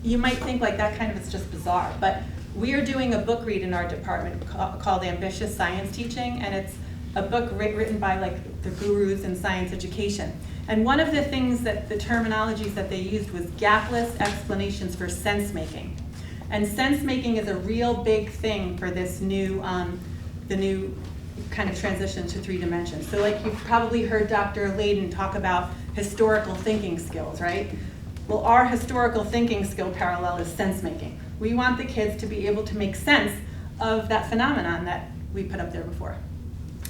you might think like that kind of is just bizarre, but we are doing a book read in our department called Ambitious Science Teaching, and it's a book written by like the gurus in science education. And one of the things that the terminologies that they used was gapless explanations for sense making. And sense making is a real big thing for this new, the new kind of transition to 3 dimensions. So like you've probably heard Dr. Layden talk about historical thinking skills, right? Well, our historical thinking skill parallel is sense making. We want the kids to be able to make sense of that phenomenon that we put up there before.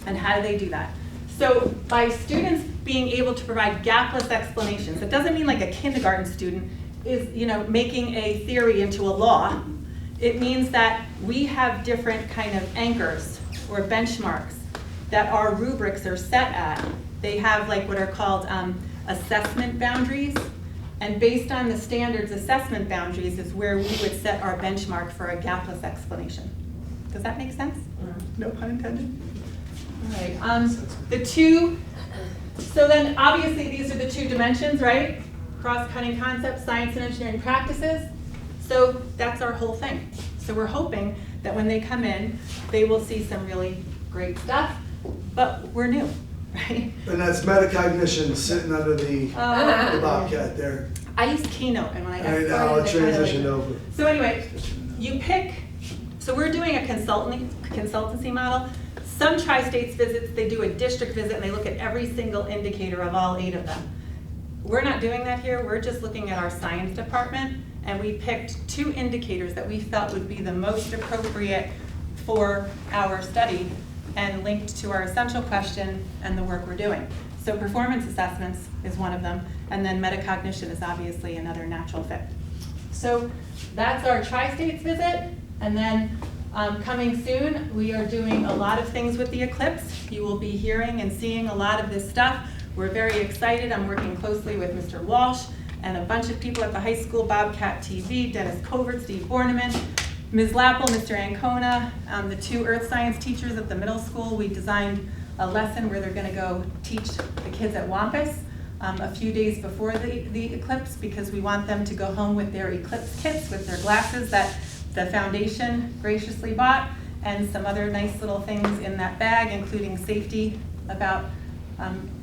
And how do they do that? So by students being able to provide gapless explanations, it doesn't mean like a kindergarten student is, you know, making a theory into a law. It means that we have different kind of anchors or benchmarks that our rubrics are set at. They have like what are called assessment boundaries. And based on the standards assessment boundaries is where we would set our benchmark for a gapless explanation. Does that make sense? No pun intended? All right, so then obviously these are the 2 dimensions, right? Cross-cutting concepts, science and engineering practices. So that's our whole thing. So we're hoping that when they come in, they will see some really great stuff, but we're new, right? And that's metacognition sitting under the bobcat there. I used Keynote, and when I got And started, now it they kinda transitioned like- over. So anyway, you pick, so we're doing a consultancy model. Some tri-states visits, they do a district visit and they look at every single indicator of all 8 of them. We're not doing that here, we're just looking at our science department, and we picked 2 indicators that we felt would be the most appropriate for our study and linked to our essential question and the work we're doing. So performance assessments is one of them, and then metacognition is obviously another natural fit. So that's our tri-states visit, and then coming soon, we are doing a lot of things with the Eclipse. You will be hearing and seeing a lot of this stuff. We're very excited. I'm working closely with Mr. Walsh and a bunch of people at the high school, Bobcat TV, Dennis Covert, Steve Borneman, Ms. Lappel, Mr. Ancona, the 2 earth science teachers at the middle school. We designed a lesson where they're going to go teach the kids at Wampus a few days before the eclipse, because we want them to go home with their eclipse kits, with their glasses that the foundation graciously bought, and some other nice little things in that bag, including safety about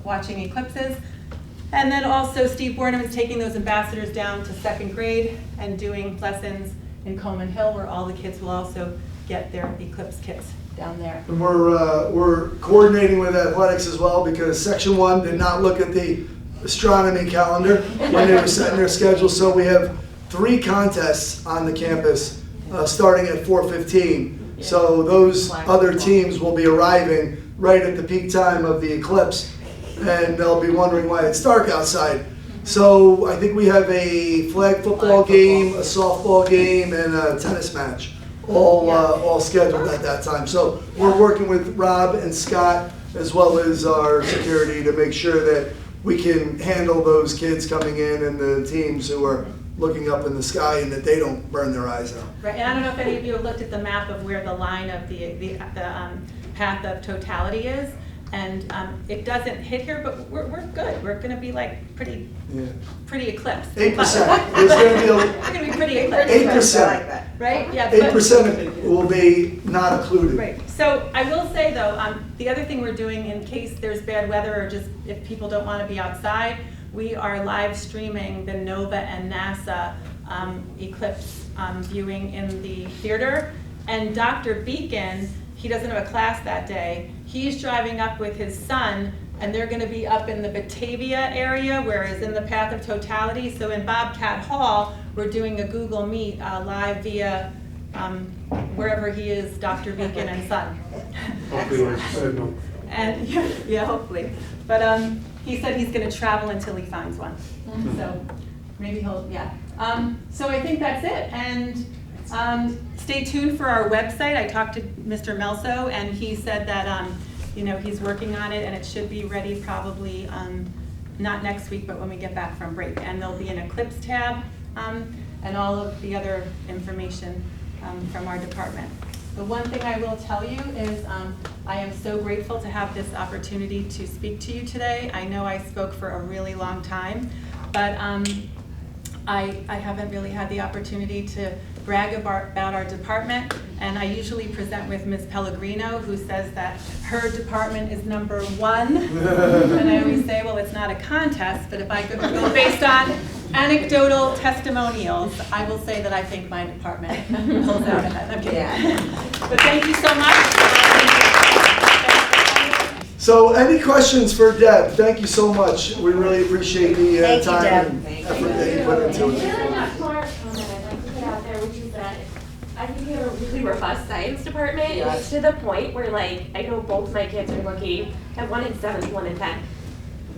watching eclipses. And then also Steve Borneman is taking those ambassadors down to 2nd grade and doing lessons in Coleman Hill, where all the kids will also get their eclipse kits down there. And we're coordinating with athletics as well, because Section 1 did not look at the astronomy calendar when they were setting their schedule. So we have 3 contests on the campus starting at 4:15. So those other teams will be arriving right at the peak time of the eclipse, and they'll be wondering why it's dark outside. So I think we have a flag football game, a softball game, and a tennis match, all scheduled at that time. So we're working with Rob and Scott, as well as our security, to make sure that we can handle those kids coming in and the teams who are looking up in the sky, and that they don't burn their eyes out. Right, and I don't know if any of you have looked at the map of where the line of the path of totality is, and it doesn't hit here, but we're good. We're going to be like pretty eclipsed. 8%. There's going to be We're going to be pretty eclipsed. 8%. Right? Yeah. 8% will be not included. Right. So I will say though, the other thing we're doing in case there's bad weather or just if people don't want to be outside, we are live streaming the NOVA and NASA eclipse viewing in the theater. And Dr. Beacon, he doesn't have a class that day. He's driving up with his son, and they're going to be up in the Batavia area, whereas in the path of totality. So in Bobcat Hall, we're doing a Google Meet live via wherever he is, Dr. Beacon and son. Hopefully there's a signal. And yeah, hopefully. But he said he's gonna travel until he finds one. So maybe he'll, yeah. So I think that's it. And stay tuned for our website. I talked to Mr. Melso, and he said that he's working on it, and it should be ready probably not next week, but when we get back from break. And there'll be an Eclipse tab and all of the other information from our department. The one thing I will tell you is I am so grateful to have this opportunity to speak to you today. I know I spoke for a really long time, but I haven't really had the opportunity to brag about our department, and I usually present with Ms. Pellegrino, who says that her department is number 1. And I always say, well, it's not a contest, but if I could go based on anecdotal testimonials, I will say that I think my department pulls out ahead. I'm kidding. Yeah. But thank you so much. So any questions for Deb? Thank you so much. We really appreciate the Thank you, time Deb. and Thank effort you. that you put into There's it. really not smart comment I'd like to put out there, which is that I think we have a really robust science department. And it's to the point where, like, I know both my kids are looking at 1 in 7, 1 in 10.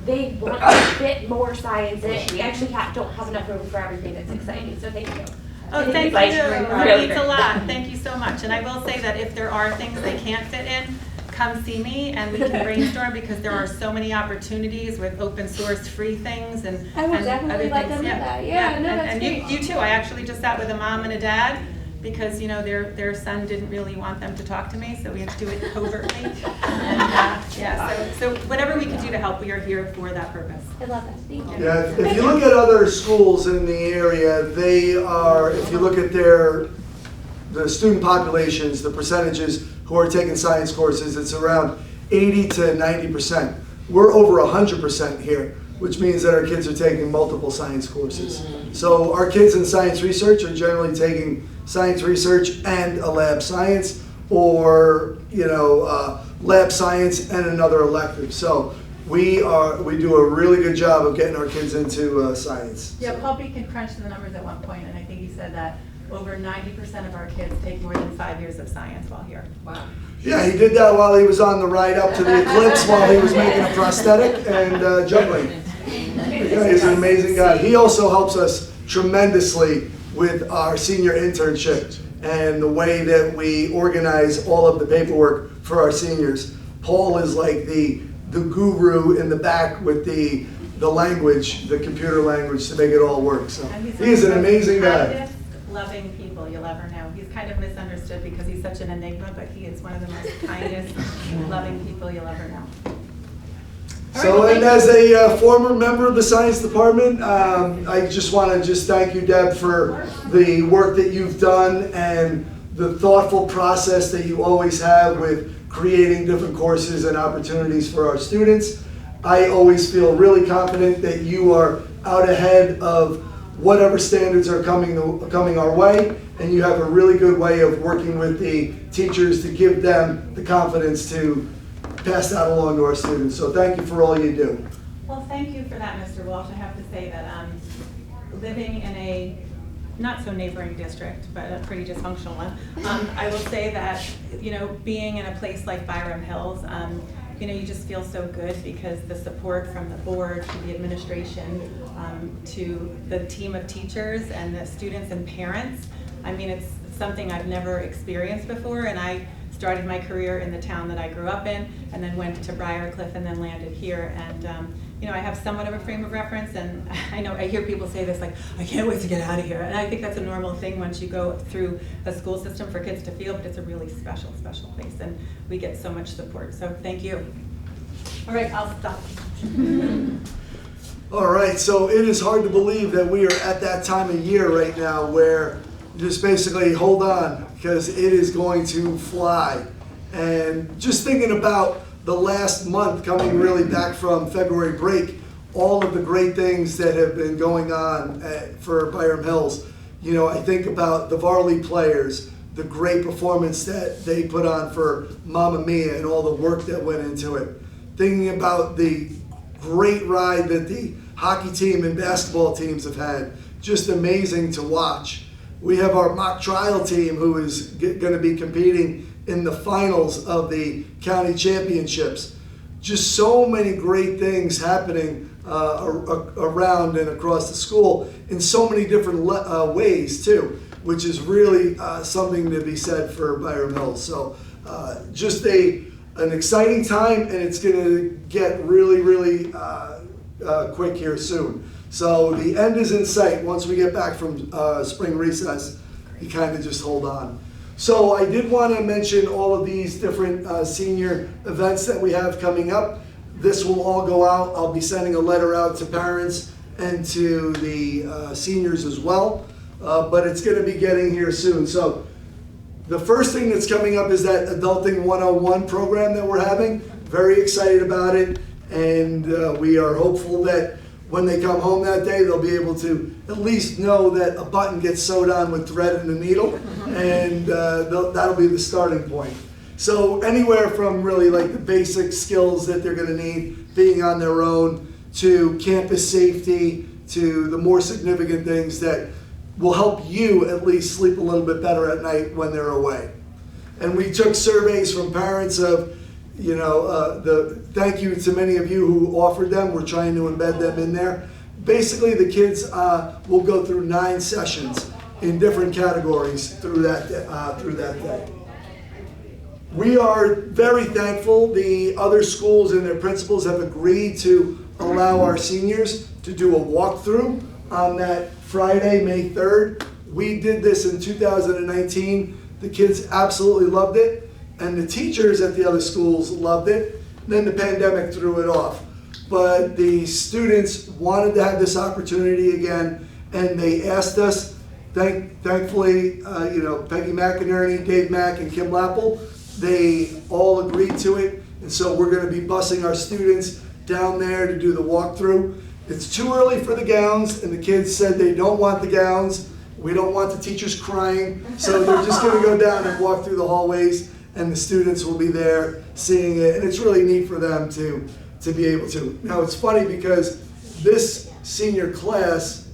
They want to fit more science in. We actually don't have enough room for everything that's exciting, so thank you. Oh, I think thank it's, like, you. It really means a great. lot. Thank you so much. And I will say that if there are things they can't fit in, come see me and we can brainstorm, because there are so many opportunities with open source free things and I will and definitely other let things. them know that. Yeah, no, that's and great. you too. I actually just sat with a mom and a dad, because their son didn't really want them to talk to me, so we had to do it covertly. And so whatever we can do to help, we are here for that purpose. I love that. Thank you. Yeah, if you look at other schools in the area, they are, if you look at the student populations, the percentages who are taking science courses, it's around 80 to 90%. We're over 100% here, which means that our kids are taking multiple science courses. So our kids in science research are generally taking science research and a lab science, or lab science and another elective. So we do a really good job of getting our kids into science. Yeah, Paul Beacon crunched the numbers at one point, and I think he said that over 90% of our kids take more than 5 years of science while here. Wow. Yeah, he did that while he was on the ride up to the Eclipse, while he was making a prosthetic and juggling. Yeah, he's an amazing guy. He also helps us tremendously with our senior internship and the way that we organize all of the paperwork for our seniors. Paul is like the guru in the back with the language, the computer language, to make it all work. So And he's he is an one of the amazing guy. kindest, loving people you'll ever know. He's kind of misunderstood because he's such an enigma, but he is one of the most kindest, loving people you'll ever know. All right, So, well, and as a former member of the science department, I just want to thank you, Deb, for the work that you've done and the thoughtful process that you always have with creating different courses and opportunities for our students. I always feel really confident that you are out ahead of whatever standards are coming our way, and you have a really good way of working with the teachers to give them the confidence to pass that along to our students. So thank you for all you do. Well, thank you for that, Mr. Walsh. I have to say that living in a not so neighboring district, but a pretty dysfunctional one, I will say that, being in a place like Byram Hills, you just feel so good because the support from the board to the administration to the team of teachers and the students and parents, I mean, it's something I've never experienced before, and I started my career in the town that I grew up in, and then went to Briarcliff and then landed here. And I have somewhat of a frame of reference, and I hear people say this, like, I can't wait to get out of here. And I think that's a normal thing once you go through a school system for kids to feel, but it's a really special, special place, and we get so much support. So thank you. All right, I'll stop. All right, so it is hard to believe that we are at that time of year right now where just basically hold on, because it is going to fly. And just thinking about the last month, coming really back from February break, all of the great things that have been going on for Byram Hills. I think about the Varley players, the great performance that they put on for Mamma Mia and all the work that went into it. Thinking about the great ride that the hockey team and basketball teams have had, just amazing to watch. We have our mock trial team who is going to be competing in the finals of the county championships. just so many great things happening around and across the school in so many different ways too, which is really something to be said for Byram Hills. So just an exciting time, and it's going to get really, really quick here soon. So the end is in sight. Once we get back from spring recess, you kind of just hold on. So I did want to mention all of these different senior events that we have coming up. This will all go out. I'll be sending a letter out to parents and to the seniors as well, but it's going to be getting here soon. So the first thing that's coming up is that Adulting 101 program that we're having. Very excited about it, and we are hopeful that when they come home that day, they'll be able to at least know that a button gets sewed on with thread and a needle, and that'll be the starting point. So anywhere from really like the basic skills that they're gonna need, being on their own, to campus safety, to the more significant things that will help you at least sleep a little bit better at night when they're away. And we took surveys from parents of, thank you to many of you who offered them. We're trying to embed them in there. Basically, the kids will go through 9 sessions in different categories through that day. We are very thankful. The other schools and their principals have agreed to allow our seniors to do a walkthrough on that Friday, May 3rd. We did this in 2019. The kids absolutely loved it, and the teachers at the other schools loved it. Then the pandemic threw it off. But the students wanted to have this opportunity again, and they asked us. Thankfully, Peggy McInerney, Dave Mack, and Kim Lappel, they all agreed to it. And so we're going to be busing our students down there to do the walkthrough. It's too early for the gowns, and the kids said they don't want the gowns. We don't want the teachers crying. So they're just going to go down and walk through the hallways, and the students will be there seeing it. And it's really neat for them to be able to. Now, it's funny because this senior class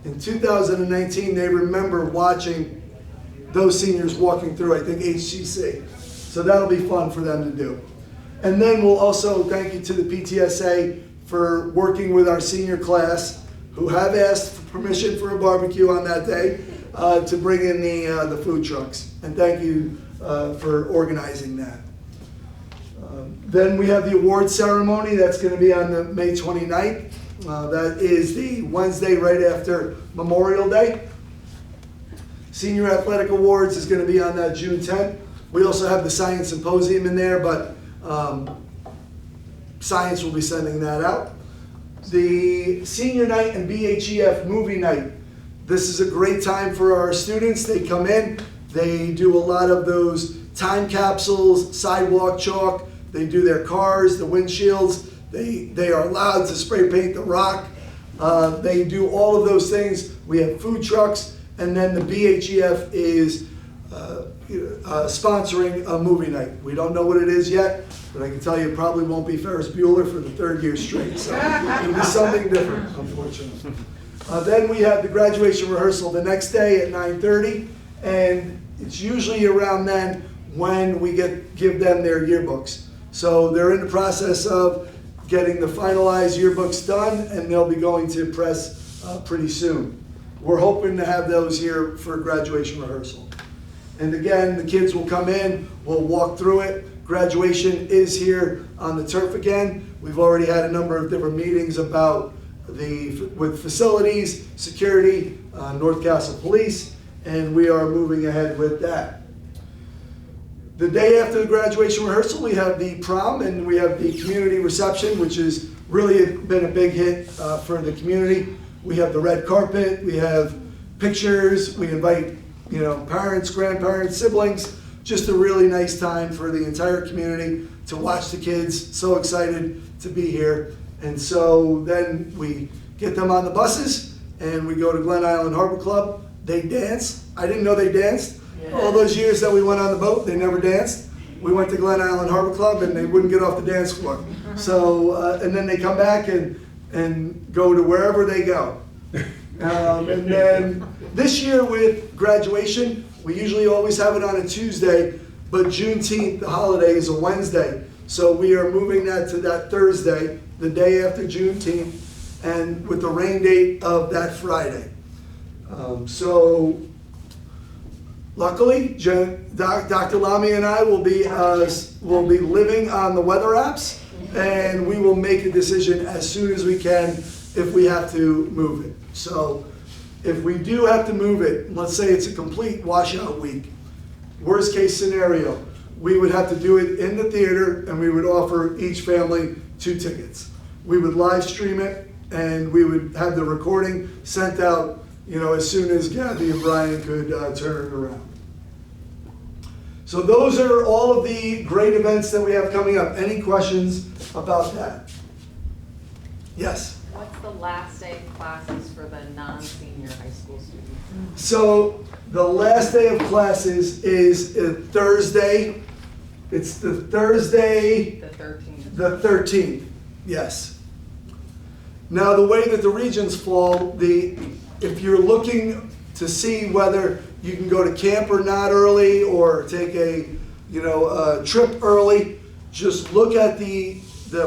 in 2019, they remember watching those seniors walking through, I think, HCC. So that'll be fun for them to do. And then we'll also thank you to the PTSA for working with our senior class, who have asked for permission for a barbecue on that day, to bring in the food trucks. And thank you for organizing that. Then we have the award ceremony. That's going to be on the May 29th. That is the Wednesday right after Memorial Day. Senior Athletic Awards is going to be on that June 10th. We also have the Science Symposium in there, but Science will be sending that out. The Senior Night and BHEF Movie Night. This is a great time for our students. They come in, they do a lot of those time capsules, sidewalk chalk, they do their cars, the windshields, they are allowed to spray paint the rock. They do all of those things. We have food trucks, and then the BHEF is sponsoring a movie night. We don't know what it is yet, but I can tell you it probably won't be Ferris Bueller for the 3rd year straight. So it'll be something different, unfortunately. Then we have the graduation rehearsal the next day at 9:30, and it's usually around then when we give them their yearbooks. So they're in the process of getting the finalized yearbooks done, and they'll be going to press pretty soon. We're hoping to have those here for graduation rehearsal. And again, the kids will come in, we'll walk through it. Graduation is here on the turf again. We've already had a number of different meetings about with facilities, security, North Castle Police, and we are moving ahead with that. The day after the graduation rehearsal, we have the prom and we have the community reception, which has really been a big hit for the community. We have the red carpet, we have pictures, we invite parents, grandparents, siblings. Just a really nice time for the entire community to watch the kids. So excited to be here. And so then we get them on the buses and we go to Glen Island Harbor Club. They dance. I didn't know they danced. All those years that we went on the boat, they never danced. We went to Glen Island Harbor Club and they wouldn't get off the dance floor. So, and then they come back and go to wherever they go. And then this year with graduation, we usually always have it on a Tuesday, but Juneteenth, the holiday, is a Wednesday. So we are moving that to that Thursday, the day after Juneteenth, and with the rain date of that Friday. So luckily, Dr. Lamy and I will be living on the weather apps, and we will make a decision as soon as we can if we have to move it. So if we do have to move it, let's say it's a complete washout week, worst case scenario, we would have to do it in the theater, and we would offer each family 2 tickets. We would live stream it, and we would have the recording sent out, as soon as Gabby and Brian could turn it around. So those are all of the great events that we have coming up. Any questions about that? Yes? What's the last day of classes for the non-senior high school students? So the last day of classes is Thursday. It's the Thursday, The 13th. the 13th, yes. Now the way that the regions fall, if you're looking to see whether you can go to camp or not early, or take a trip early, just look at the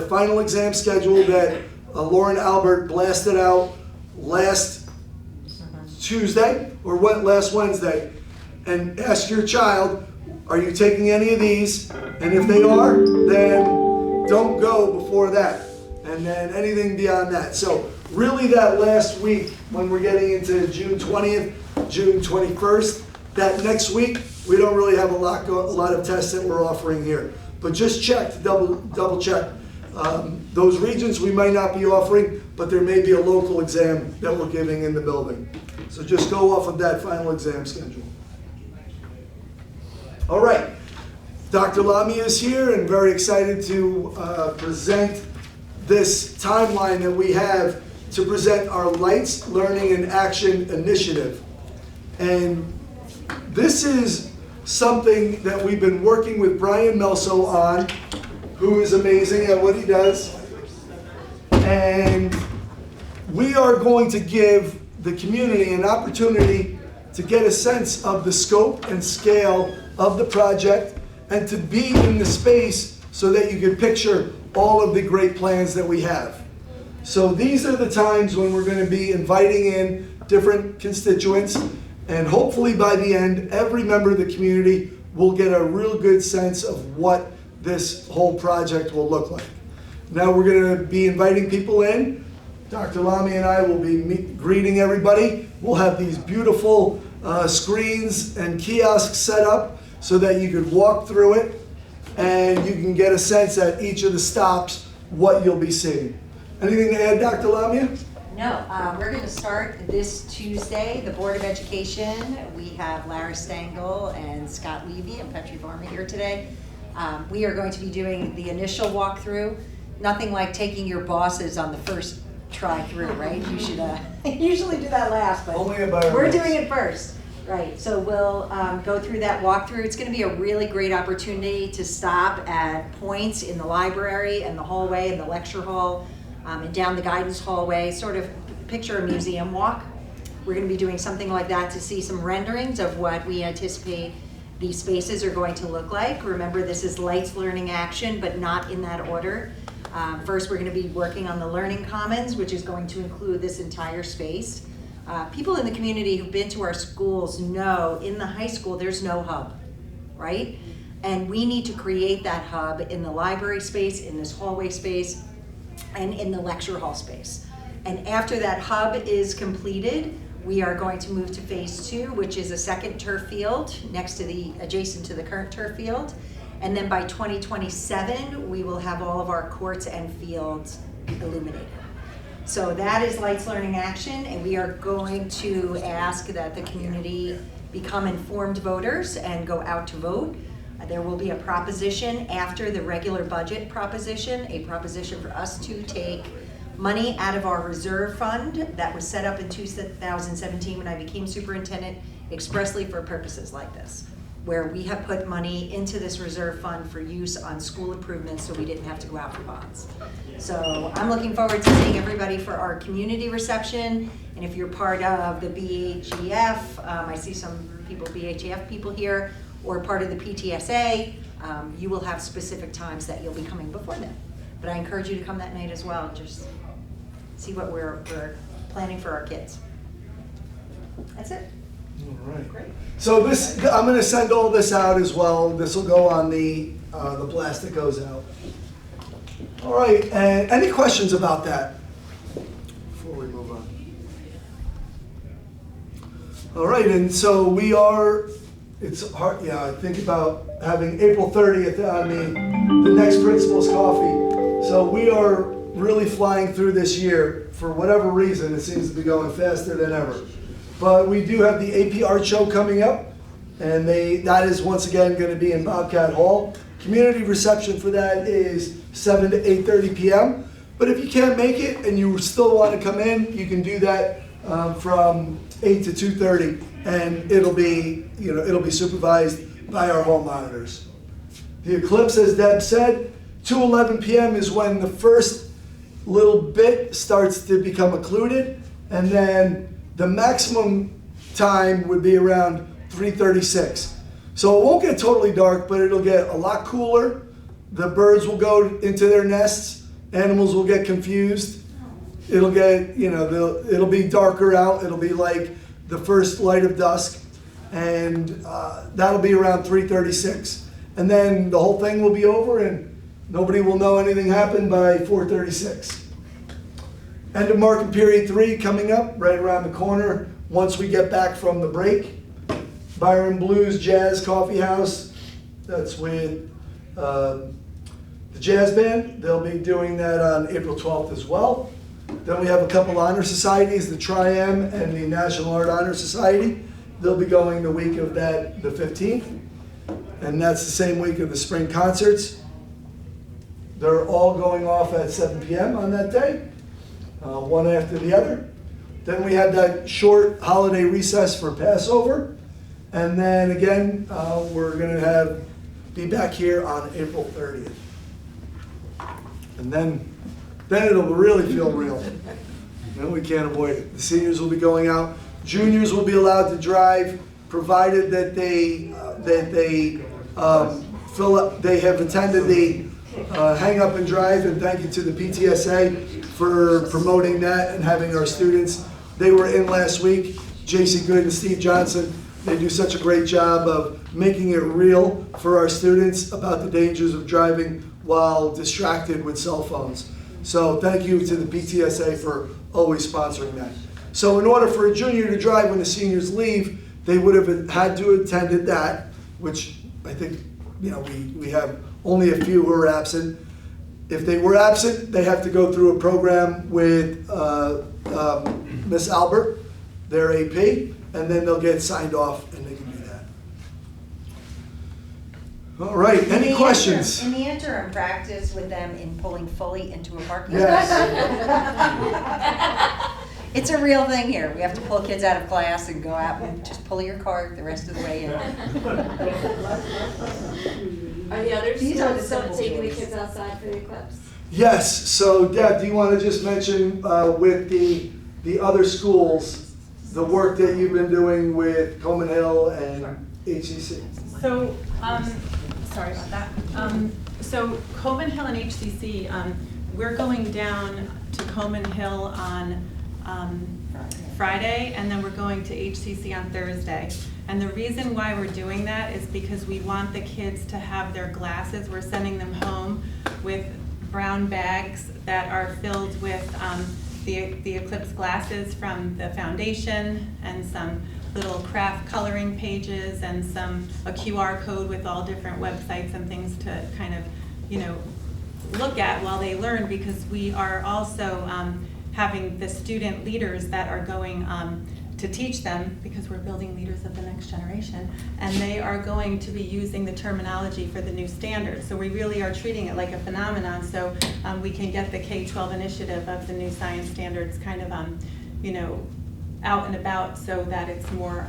final exam schedule that Lauren Albert blasted out last Tuesday, or last Wednesday, and ask your child, are you taking any of these? And if they are, then don't go before that. And then anything beyond that. So really that last week, when we're getting into June 20th, June 21st, that next week, we don't really have a lot of tests that we're offering here. But just check, double check. Those regions we might not be offering, but there may be a local exam that we're giving in the building. So just go off of that final exam schedule. All right, Dr. Lamy is here and very excited to present this timeline that we have to present our Lights, Learning, and Action initiative. And this is something that we've been working with Brian Melso on, who is amazing at what he does. And we are going to give the community an opportunity to get a sense of the scope and scale of the project, and to be in the space so that you can picture all of the great plans that we have. So these are the times when we're going to be inviting in different constituents, and hopefully by the end, every member of the community will get a real good sense of what this whole project will look like. Now we're going to be inviting people in. Dr. Lamy and I will be greeting everybody. We'll have these beautiful screens and kiosks set up so that you could walk through it, and you can get a sense at each of the stops what you'll be seeing. Anything to add, Dr. Lamia? No, we're going to start this Tuesday, the Board of Education. We have Lara Stengel and Scott Levy and Petri Varma here today. We are going to be doing the initial walkthrough. Nothing like taking your bosses on the first try through, right? You should usually do that last, but we're doing it first. Right, so we'll go through that walkthrough. It's going to be a really great opportunity to stop at points in the library and the hallway and the lecture hall and down the guidance hallway, sort of picture a museum walk. We're going to be doing something like that to see some renderings of what we anticipate these spaces are going to look like. Remember, this is Lights, Learning, Action, but not in that order. First, we're going to be working on the Learning Commons, which is going to include this entire space. People in the community who've been to our schools know in the high school there's no hub, right? And we need to create that hub in the library space, in this hallway space, and in the lecture hall space. And after that hub is completed, we are going to move to phase 2, which is a second turf field adjacent to the current turf field. And then by 2027, we will have all of our courts and fields illuminated. So that is Lights, Learning, Action, and we are going to ask that the community become informed voters and go out to vote. There will be a proposition after the regular budget proposition, a proposition for us to take money out of our reserve fund that was set up in 2017 when I became superintendent expressly for purposes like this, where we have put money into this reserve fund for use on school improvements so we didn't have to go out for bonds. So I'm looking forward to seeing everybody for our community reception. And if you're part of the BHEF, I see some BHF people here, or part of the PTSA, You will have specific times that you'll be coming before them. But I encourage you to come that night as well, and just see what we're planning for our kids. That's it. All right. Great. So this, I'm going to send all this out as well. This will go on the plastic goes out. All right, and any questions about that before we move on? All right, and so we are, it's hard, yeah, I think about having April 30th on the next principal's coffee. So we are really flying through this year. For whatever reason, it seems to be going faster than ever. But we do have the AP Art Show coming up, and that is once again going to be in Bobcat Hall. Community reception for that is 7 to 8:30 p.m. But if you can't make it and you still want to come in, you can do that from 8 to 2:30, and it'll be supervised by our hall monitors. The eclipse, as Deb said, 2:11 p.m. is when the first little bit starts to become occluded, and then the maximum time would be around 3:36. So it won't get totally dark, but it'll get a lot cooler. The birds will go into their nests. Animals will get confused. It'll get, it'll be darker out. It'll be like the first light of dusk, and that'll be around 3:36. And then the whole thing will be over, and nobody will know anything happened by 4:36. End of market period 3 coming up right around the corner once we get back from the break. Byram Blues Jazz Coffee House, that's with the jazz band. They'll be doing that on April 12th as well. Then we have a couple honor societies, the Tri-M and the National Art Honor Society. They'll be going the week of that, the 15th. And that's the same week of the spring concerts. They're all going off at 7 p.m. on that day. One after the other. Then we have that short holiday recess for Passover. And then again, we're going to be back here on April 30th. And then it'll really feel real. Then we can't avoid it. The seniors will be going out. Juniors will be allowed to drive, provided that they fill up. They have attended the Hang Up and Drive, and thank you to the PTSA for promoting that and having our students. They were in last week. JC Good and Steve Johnson, they do such a great job of making it real for our students about the dangers of driving while distracted with cell phones. So thank you to the PTSA for always sponsoring that. So in order for a junior to drive when the seniors leave, they would have had to have attended that, which I think, we have only a few who are absent. If they were absent, they have to go through a program with Miss Albert, their AP, and then they'll get signed off and they can do that. All right, any questions? In the interim, practice with them in pulling fully into a parking lot. Yes. It's a real thing here. We have to pull kids out of class and go out and just pull your car the rest of the way in. Are the other These are the schools still simple taking the joys. kids outside for the eclipse? Yes, so Deb, do you want to just mention with the other schools, the work that you've been doing with Coleman Hill and HCC? So, sorry about that. So Coleman Hill and HCC, we're going down to Coleman Hill on Friday, and then we're going to HCC on Thursday. And the reason why we're doing that is because we want the kids to have their glasses. We're sending them home with brown bags that are filled with the Eclipse glasses from the foundation, and some little craft coloring pages, and a QR code with all different websites and things to kind of, look at while they learn, because we are also having the student leaders that are going to teach them, because we're building leaders of the next generation, and they are going to be using the terminology for the new standards. So we really are treating it like a phenomenon, so we can get the K-12 initiative of the new science standards kind of, out and about, so that it's more,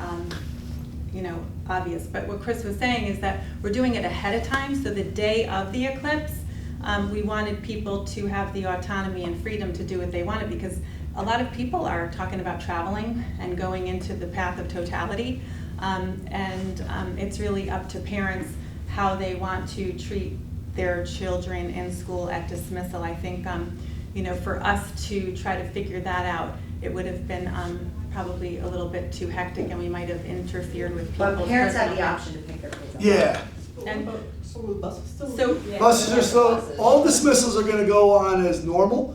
obvious. But what Chris was saying is that we're doing it ahead of time, so the day of the eclipse, we wanted people to have the autonomy and freedom to do what they wanted, because a lot of people are talking about traveling and going into the path of totality, and it's really up to parents how they want to treat their children in school at dismissal. I think, for us to try to figure that out, it would have been probably a little bit too hectic, and we might have interfered with people's But parents have the personal- option to pick their kids up. Yeah. And So the buses still. so, Buses are still, all dismissals are gonna go on as normal,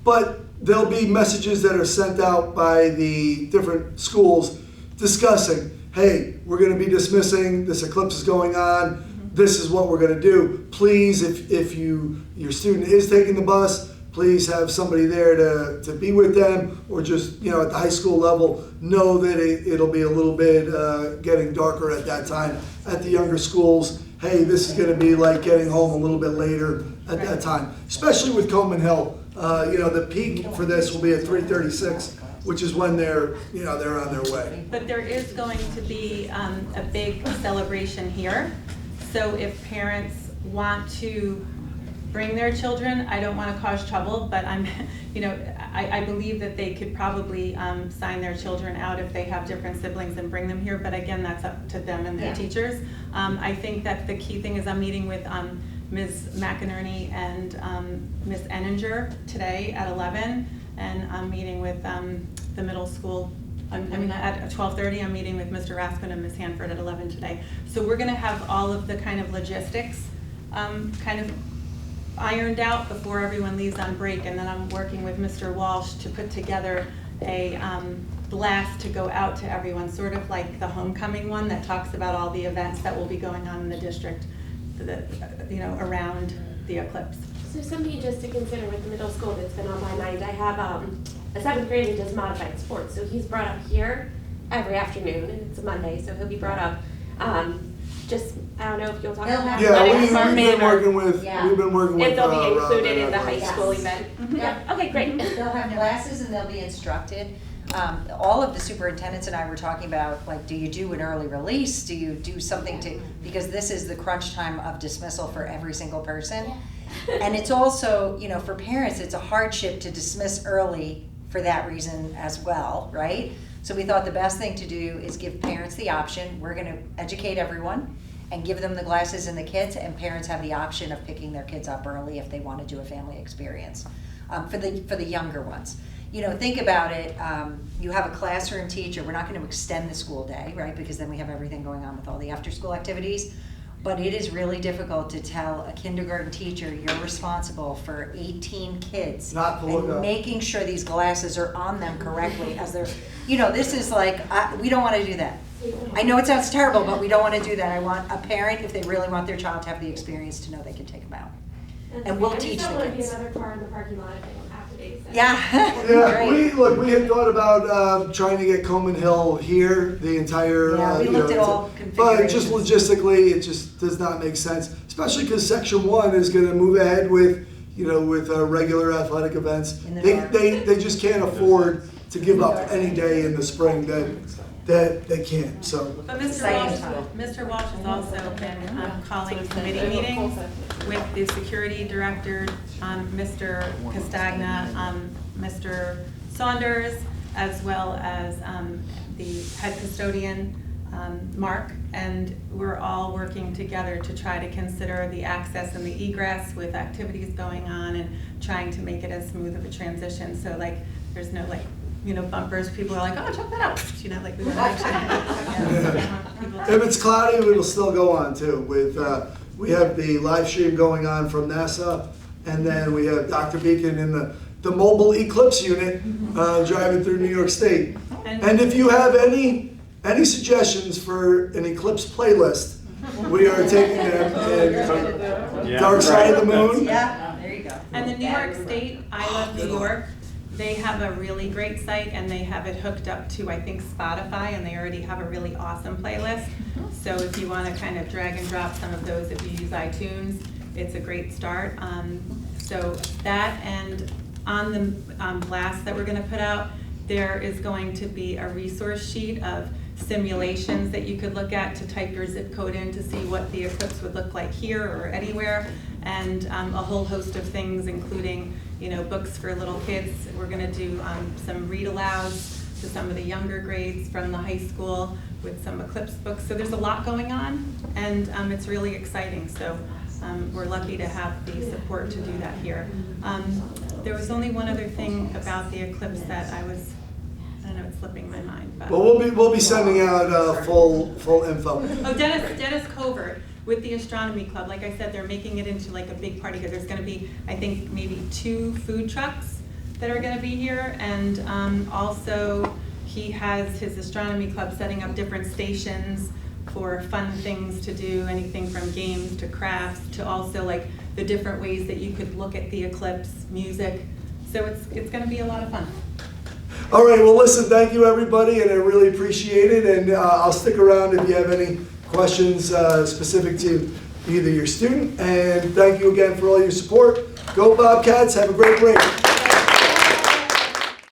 but there'll be messages that are sent out by the different schools discussing, hey, we're gonna be dismissing, this eclipse is going on, this is what we're gonna do. Please, if your student is taking the bus, please have somebody there to be with them, or just, at the high school level, know that it'll be a little bit getting darker at that time. At the younger schools, hey, this is gonna be like getting home a little bit later at that time, especially with Coleman Hill. The peak for this will be at 3:36, which is when they're on their way. but there is going to be a big celebration here. So if parents want to bring their children, I don't want to cause trouble, but I believe that they could probably sign their children out if they have different siblings and bring them here, but again, that's up to them and their Yeah. teachers. I think that the key thing is I'm meeting with Ms. McInerney and Ms. Enninger today at 11, and I'm meeting with the middle school. At 12:30, I'm meeting with Mr. Raskin and Ms. Hanford at 11 today. So we're gonna have all of the kind of logistics kind of ironed out before everyone leaves on break, and then I'm working with Mr. Walsh to put together a blast to go out to everyone, sort of like the homecoming one that talks about all the events that will be going on in the district, around the eclipse. So something just to consider with the middle school that's been on my mind, I have a 7th grader who does modified sports, so he's brought up here every afternoon, and it's a Monday, so he'll be brought up. I don't know if you'll talk They'll about have- that. Yeah, Athletic we've department been or- working with, Yeah. we've been working with. If they'll be Rob included in and the high Yes. school event. Yeah. Okay, great. They'll have classes and they'll be instructed. All of the superintendents and I were talking about, like, do you do an early release? Do you do something because this is the crunch time of dismissal for every single person. And it's also, for parents, it's a hardship to dismiss early for that reason as well, right? So we thought the best thing to do is give parents the option. We're gonna educate everyone and give them the glasses and the kits, and parents have the option of picking their kids up early if they want to do a family experience. For the younger ones. Think about it, you have a classroom teacher, we're not gonna extend the school day, right? Because then we have everything going on with all the after-school activities. But it is really difficult to tell a kindergarten teacher, you're responsible for 18 kids. Not to look and up. making sure these glasses are on them correctly as they're, this is like, we don't wanna do that. I know it sounds terrible, but we don't wanna do that. I want a parent, if they really want their child to have the experience, to know they can take them out. And we'll teach the I just don't want to be kids. another car in the parking lot if I don't have to babysit. Yeah. Yeah, Great. we had thought about trying to get Coleman Hill here, the entire. Yeah, we looked at all But just configurations. logistically, it just does not make sense, especially because Section 1 is gonna move ahead with, with regular athletic events. In the They, dark. they just can't afford to give up any day in the spring that they can't, so. But Exciting time. Mr. Walsh has also been calling committee meetings with the security director, Mr. Castagna, Mr. Saunders, as well as the head custodian, Mark, and we're all working together to try to consider the access and the egress with activities going on and trying to make it as smooth of a transition, so there's no bumpers, people are like, oh, check that out, we want to If it's cloudy, it'll still go on too. We have the live stream going on from NASA, and then we have Dr. Beacon in the mobile eclipse unit driving through New York State. And if you have any suggestions for an eclipse playlist, we are taking them. And Yeah, Dark Side of the Moon. Yeah, there you go. And the New York State, I Love New York, they have a really great site and they have it hooked up to, I think, Spotify, and they already have a really awesome playlist. So if you want to kind of drag and drop some of those, if you use iTunes, it's a great start. So that, and on the blast that we're going to put out, there is going to be a resource sheet of simulations that you could look at to type your zip code in to see what the eclipse would look like here or anywhere, and a whole host of things, including books for little kids. We're going to do some read alouds to some of the younger grades from the high school with some Eclipse books. So there's a lot going on, and it's really exciting. So we're lucky to have the support to do that here. There was only one other thing about the Eclipse that I don't know, it's slipping my mind. But we'll be sending out full info. Oh, Dennis Covert with the Astronomy Club. Like I said, they're making it into like a big party here. There's going to be, I think, maybe 2 food trucks that are going to be here, and also he has his Astronomy Club setting up different stations for fun things to do, anything from games to crafts to also like the different ways that you could look at the eclipse, music. So it's going to be a lot of fun. All right, well listen, thank you everybody, and I really appreciate it, and I'll stick around if you have any questions specific to either your student, and thank you again for all your support. Go Bobcats, have a great break.